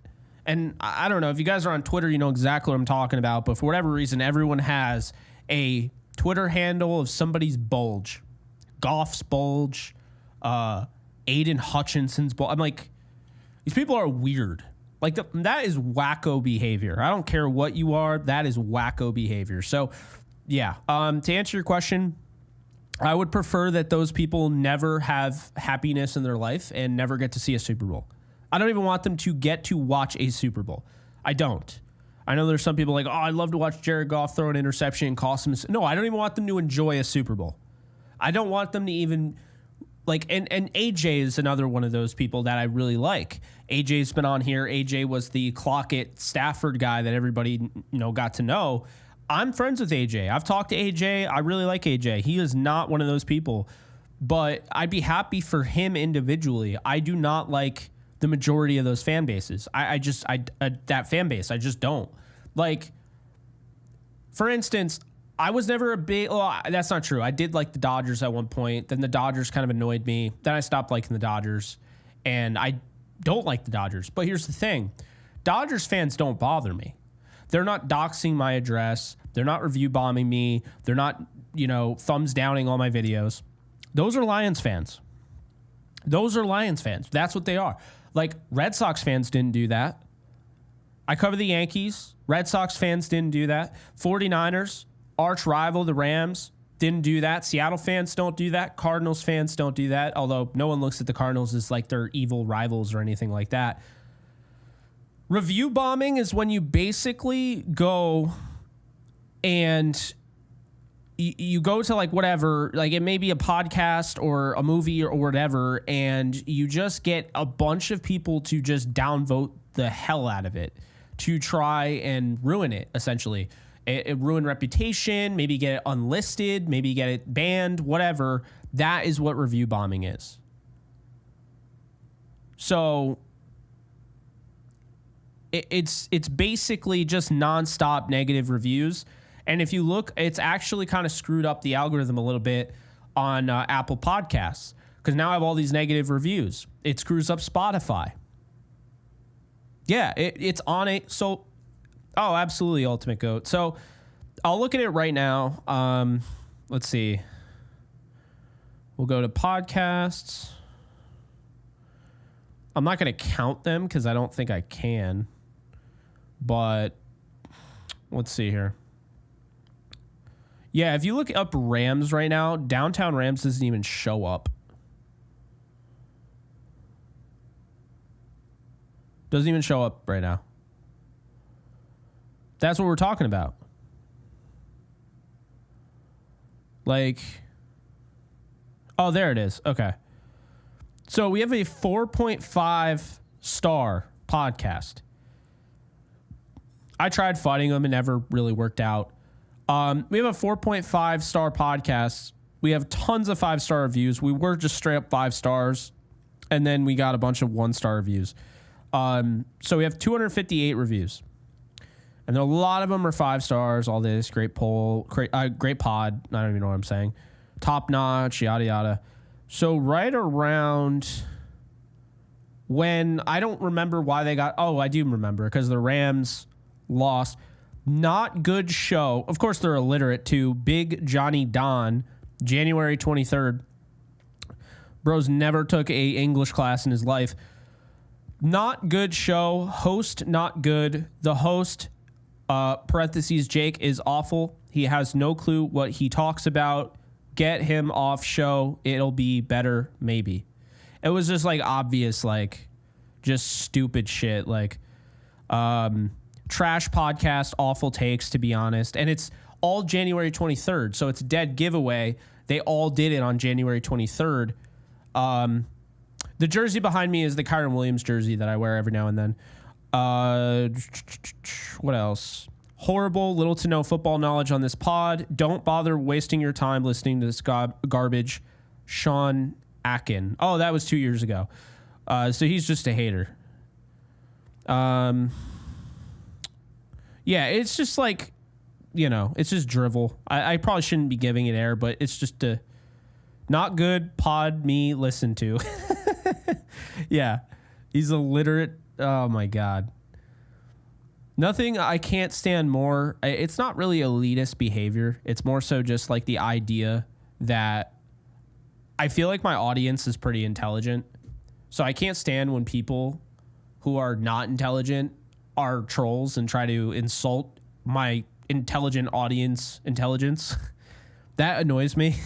[SPEAKER 1] and I don't know, if you guys are on Twitter, you know exactly what I'm talking about, but for whatever reason, everyone has a Twitter handle of somebody's bulge. Goff's bulge, Aiden Hutchinson's bulge. I'm like, these people are weird. Like, that is wacko behavior. I don't care what you are. That is wacko behavior. So, yeah, to answer your question, I would prefer that those people never have happiness in their life and never get to see a Super Bowl. I don't even want them to get to watch a Super Bowl. I don't. I know there's some people like, oh, I'd love to watch Jared Goff throw an interception and cost him. No, I don't even want them to enjoy a Super Bowl. I don't want them to even, like, and AJ is another one of those people that I really like. AJ's been on here. AJ was the clock it Stafford guy that everybody, you know, got to know. I'm friends with AJ. I've talked to AJ. I really like AJ. He is not one of those people, but I'd be happy for him individually. I do not like the majority of those fan bases. That fan base, I just don't. Like, for instance, I was never a big, well, that's not true. I did like the Dodgers at one point. Then the Dodgers kind of annoyed me. Then I stopped liking the Dodgers. And I don't like the Dodgers. But here's the thing. Dodgers fans don't bother me. They're not doxing my address. They're not review bombing me. They're not, thumbs downing all my videos. Those are Lions fans. Those are Lions fans. That's what they are. Like, Red Sox fans didn't do that. I cover the Yankees. Red Sox fans didn't do that. 49ers, arch rival, the Rams, didn't do that. Seattle fans don't do that. Cardinals fans don't do that, although no one looks at the Cardinals as like they're evil rivals or anything like that. Review bombing is when you basically go and you go to like whatever, like it may be a podcast or a movie or whatever, and you just get a bunch of people to just downvote the hell out of it to try and ruin it, essentially. It ruin reputation, maybe get it unlisted, maybe get it banned, whatever. That is what review bombing is. So it's basically just nonstop negative reviews. And if you look, it's actually kind of screwed up the algorithm a little bit on Apple Podcasts, because now I have all these negative reviews. It screws up Spotify. Yeah, it's on it. So, oh, absolutely, Ultimate Goat. So I'll look at it right now. Let's see. We'll go to podcasts. I'm not going to count them because I don't think I can. But let's see here. Yeah, if you look up Rams right now, Downtown Rams doesn't even show up. Doesn't even show up right now. That's what we're talking about. Like, oh, there it is. Okay. So we have a 4.5 star podcast. I tried fighting them. It never really worked out. We have a 4.5 star podcast. We have tons of 5-star reviews. We were just straight up 5 stars. And then we got a bunch of 1-star reviews. So we have 258 reviews. And a lot of them are 5 stars. All this, great poll, great pod. I don't even know what I'm saying. Top notch, yada, yada. So right around when, I don't remember why they got, oh, I do remember, because the Rams lost. Not good show. Of course, they're illiterate too. Big Johnny Don, January 23rd. Bro's never took a English class in his life. Not good show. Host, not good. The host, parentheses, Jake, is awful. He has no clue what he talks about. Get him off show. It'll be better, maybe. It was just like obvious, like just stupid shit. Like, trash podcast, awful takes, to be honest. And it's all January 23rd. So it's a dead giveaway. They all did it on January 23rd. The jersey behind me is the Kyron Williams jersey that I wear every now and then. What else? Horrible, little to no football knowledge on this pod. Don't bother wasting your time listening to this garbage. Sean Akin. Oh, that was 2 years ago. So he's just a hater. Yeah, it's just like, it's just drivel. I probably shouldn't be giving it air, but it's just a not good pod me listen to. Yeah, he's illiterate. Oh, my God. Nothing I can't stand more. It's not really elitist behavior. It's more so just like the idea that I feel like my audience is pretty intelligent. So I can't stand when people who are not intelligent are trolls and try to insult my intelligent audience intelligence. That annoys me.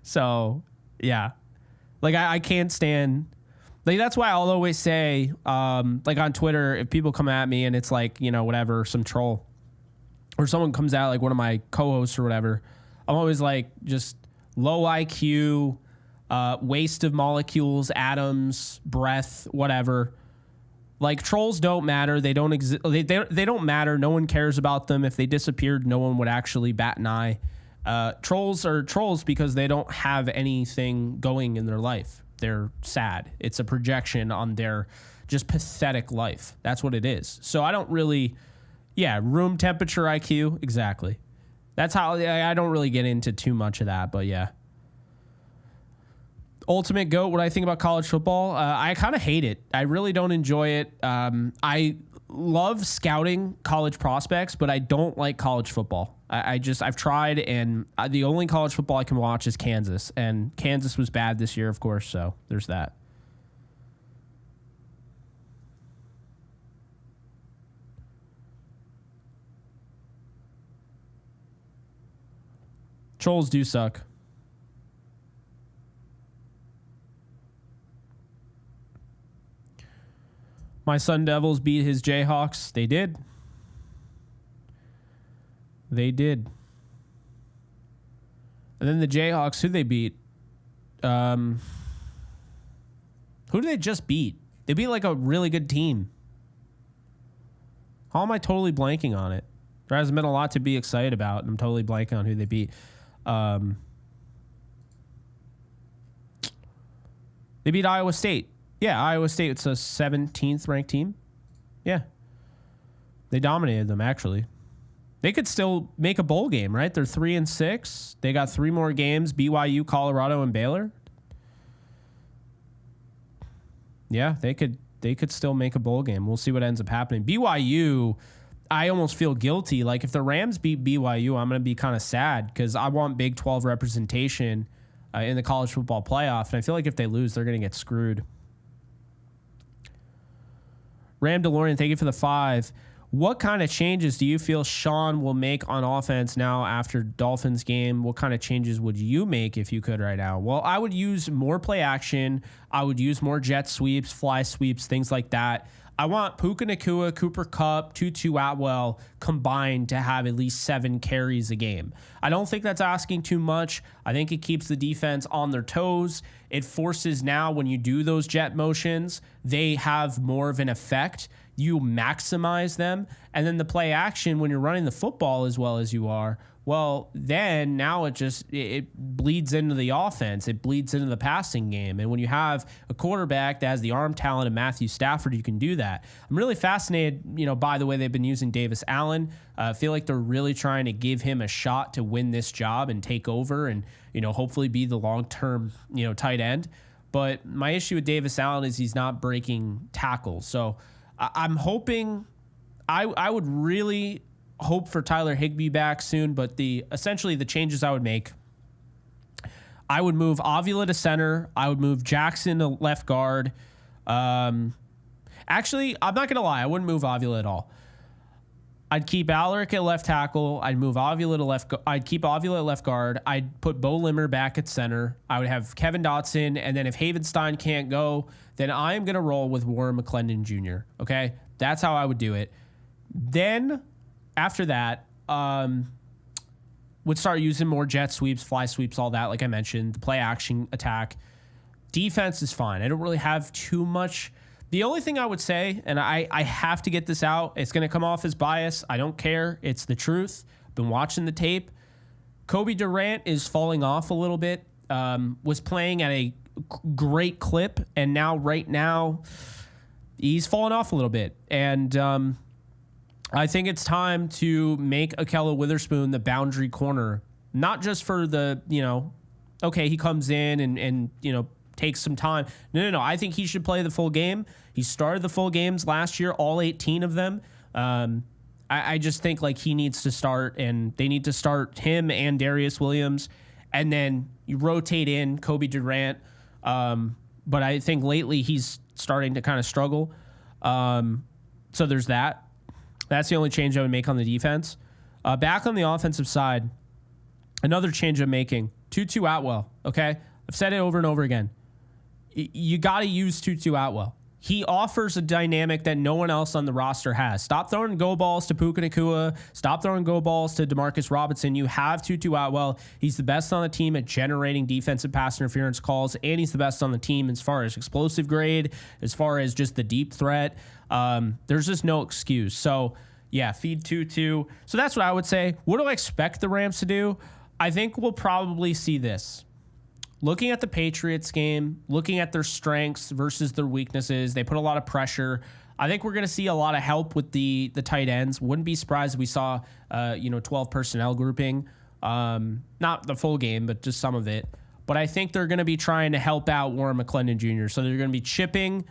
[SPEAKER 1] So, yeah. Like, I can't stand... Like, that's why I'll always say, like, on Twitter, if people come at me and it's like, whatever, some troll, or someone comes out, like one of my co-hosts or whatever, I'm always like, just low IQ, waste of molecules, atoms, breath, whatever. Like, trolls don't matter. They don't exist. They don't matter. No one cares about them. If they disappeared, no one would actually bat an eye. Trolls are trolls because they don't have anything going in their life. They're sad. It's a projection on their just pathetic life. That's what it is. So I don't really, room temperature IQ, exactly. That's how I don't really get into too much of that, but yeah. Ultimate GOAT, what I think about college football, I kind of hate it. I really don't enjoy it. I love scouting college prospects, but I don't like college football. I've tried, and the only college football I can watch is Kansas, and Kansas was bad this year, of course, so there's that. Trolls do suck. My Sun Devils beat his Jayhawks. They did. They did. And then the Jayhawks, who they beat? Who did they just beat? They beat like a really good team. How am I totally blanking on it? There hasn't been a lot to be excited about, and I'm totally blanking on who they beat. They beat Iowa State. Yeah, Iowa State. It's a 17th ranked team. Yeah. They dominated them, actually. They could still make a bowl game, right? They're 3-6. They got 3 more games, BYU, Colorado, and Baylor. Yeah, they could still make a bowl game. We'll see what ends up happening. BYU, I almost feel guilty. Like, if the Rams beat BYU, I'm going to be kind of sad because I want Big 12 representation in the college football playoff, and I feel like if they lose, they're going to get screwed. Ram DeLorean, thank you for the 5. What kind of changes do you feel Sean will make on offense now after Dolphins game? What kind of changes would you make if you could right now? Well, I would use more play action. I would use more jet sweeps, fly sweeps, things like that. I want Puka Nacua, Cooper Kupp, Tutu Atwell combined to have at least 7 carries a game. I don't think that's asking too much. I think it keeps the defense on their toes. It forces now when you do those jet motions, they have more of an effect. You maximize them. And then the play action, when you're running the football as well as you are, well, then now it bleeds into the offense. It bleeds into the passing game. And when you have a quarterback that has the arm talent of Matthew Stafford, you can do that. I'm really fascinated, by the way they've been using Davis Allen. I feel like they're really trying to give him a shot to win this job and take over and, hopefully be the long-term, tight end. But my issue with Davis Allen is he's not breaking tackles. So I'm hoping I would really hope for Tyler Higbee back soon, but essentially the changes I would make, I would move Avila to center. I would move Jackson to left guard. Actually, I'm not going to lie. I wouldn't move Avila at all. I'd keep Alaric at left tackle. I'd move Avila to left. I'd keep Avila at left guard. I'd put Bo Limmer back at center. I would have Kevin Dotson. And then if Havenstein can't go, then I'm going to roll with Warren McClendon Jr. Okay. That's how I would do it. Then after that, would start using more jet sweeps, fly sweeps, all that. Like I mentioned, the play action attack. Defense is fine. I don't really have too much. The only thing I would say, and I have to get this out, it's going to come off as bias. I don't care. It's the truth. Been watching the tape. Kobe Durant is falling off a little bit. Was playing at a great clip, and right now, he's fallen off a little bit. And I think it's time to make Ahkello Witherspoon the boundary corner, not just for the, okay, he comes in and takes some time. No. I think he should play the full game. He started the full games last year, all 18 of them. I just think like he needs to start, and they need to start him and Darius Williams, and then you rotate in Kobe Durant. But I think lately he's starting to kind of struggle. So there's that. That's the only change I would make on the defense. Back on the offensive side, another change I'm making, Tutu Atwell, okay? I've said it over and over again. You got to use Tutu Atwell. He offers a dynamic that no one else on the roster has. Stop throwing go balls to Puka Nacua. Stop throwing go balls to Demarcus Robinson. You have Tutu Atwell. He's the best on the team at generating defensive pass interference calls, and he's the best on the team as far as explosive grade, as far as just the deep threat. There's just no excuse. So, yeah, feed Tutu. So that's what I would say. What do I expect the Rams to do? I think we'll probably see this. Looking at the Patriots game, looking at their strengths versus their weaknesses, they put a lot of pressure. I think we're going to see a lot of help with the tight ends. Wouldn't be surprised if we saw 12 personnel grouping. Not the full game, but just some of it. But I think they're going to be trying to help out Warren McClendon Jr. So they're going to be chipping,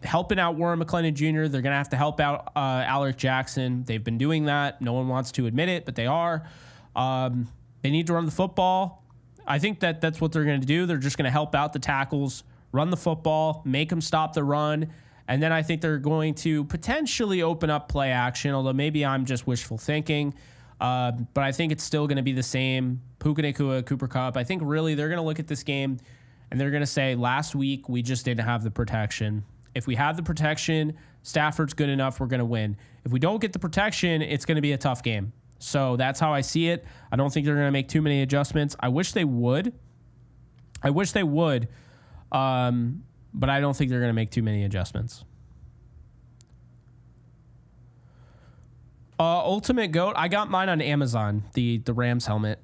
[SPEAKER 1] helping out Warren McClendon Jr. They're going to have to help out Alec Jackson. They've been doing that. No one wants to admit it, but they are. They need to run the football. I think that's what they're going to do. They're just going to help out the tackles, run the football, make them stop the run. And then I think they're going to potentially open up play action, although maybe I'm just wishful thinking. But I think it's still going to be the same. Puka Nacua, Cooper Kupp. I think really they're going to look at this game and they're going to say, last week we just didn't have the protection. If we have the protection, Stafford's good enough, we're going to win. If we don't get the protection, it's going to be a tough game. So that's how I see it. I don't think they're going to make too many adjustments. I wish they would. But I don't think they're going to make too many adjustments. Ultimate GOAT. I got mine on Amazon, the Rams helmet.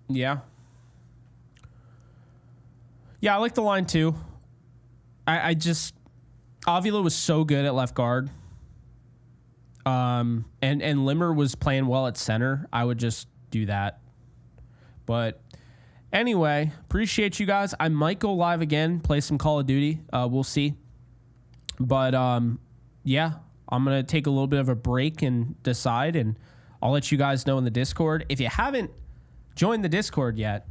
[SPEAKER 1] Yeah. Yeah, I like the line too. I just Avila was so good at left guard. And Limmer was playing well at center. I would just do that. But anyway, appreciate you guys. I might go live again, play some Call of Duty. We'll see. But yeah, I'm going to take a little bit of a break and decide, and I'll let you guys know in the Discord. If you haven't joined the Discord yet,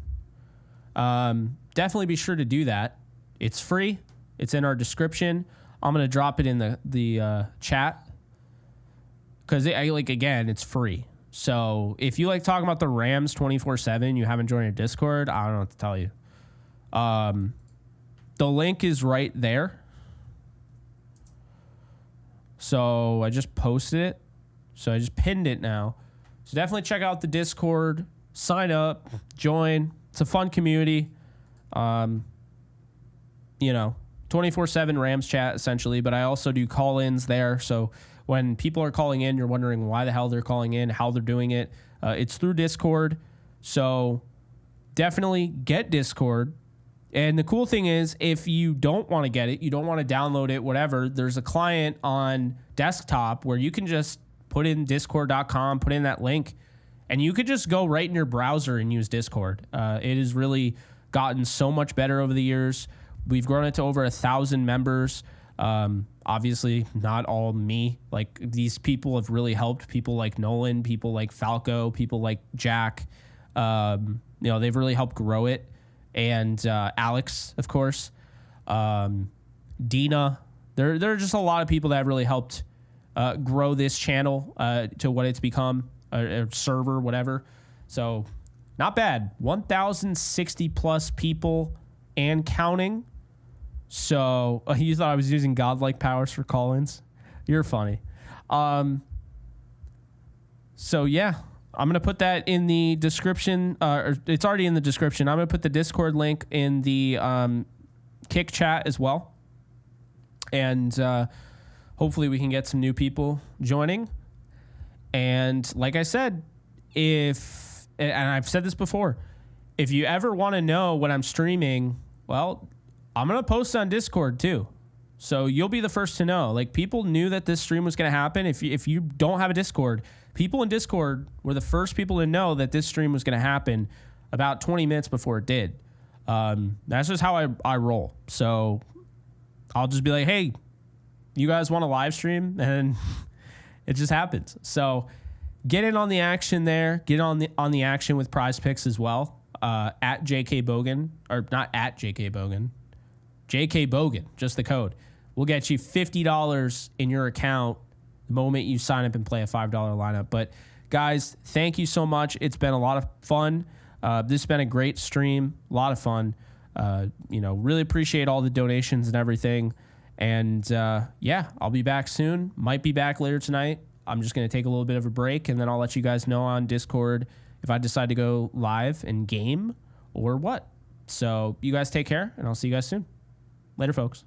[SPEAKER 1] definitely be sure to do that. It's free. It's in our description. I'm going to drop it in the chat because again, it's free. So if you like talking about the Rams 24/7, you haven't joined a Discord, I don't know what to tell you. The link is right there. So I just posted it. So I just pinned it now. So definitely check out the Discord, sign up, join. It's a fun community. 24/7 Rams chat essentially, but I also do call-ins there. So when people are calling in, you're wondering why the hell they're calling in, how they're doing it. It's through Discord. So definitely get Discord. And the cool thing is, if you don't want to get it, you don't want to download it, whatever, there's a client on desktop where you can just put in discord.com, put in that link, and you could just go right in your browser and use Discord. It has really gotten so much better over the years. We've grown it to over 1,000 members. Obviously, not all me. Like, these people have really helped. People like Nolan, people like Falco, people like Jack. They've really helped grow it. And Alex, of course. Dina. There are just a lot of people that have really helped grow this channel to what it's become, a server, whatever. So, not bad. 1,060 plus people and counting. So, you thought I was using godlike powers for call-ins? You're funny. So, yeah. I'm going to put that in the description. It's already in the description. I'm going to put the Discord link in the Kick chat as well. And hopefully we can get some new people joining. And like I said, and I've said this before, if you ever want to know when I'm streaming, well, I'm going to post on Discord too. So you'll be the first to know. Like, people knew that this stream was going to happen. If you don't have a Discord, people in Discord were the first people to know that this stream was going to happen about 20 minutes before it did. That's just how I roll. So I'll just be like, hey, you guys want a live stream? And it just happens. So get in on the action there. Get on the action with Prize Picks as well. At JK Bogan, or not at JK Bogan. JK Bogan, just the code. We'll get you $50 in your account the moment you sign up and play a $5 lineup. But guys, thank you so much. It's been a lot of fun. This has been a great stream, a lot of fun. Really appreciate all the donations and everything. And yeah, I'll be back soon. Might be back later tonight. I'm just going to take a little bit of a break, and then I'll let you guys know on Discord if I decide to go live and game or what. So you guys take care, and I'll see you guys soon. Later, folks.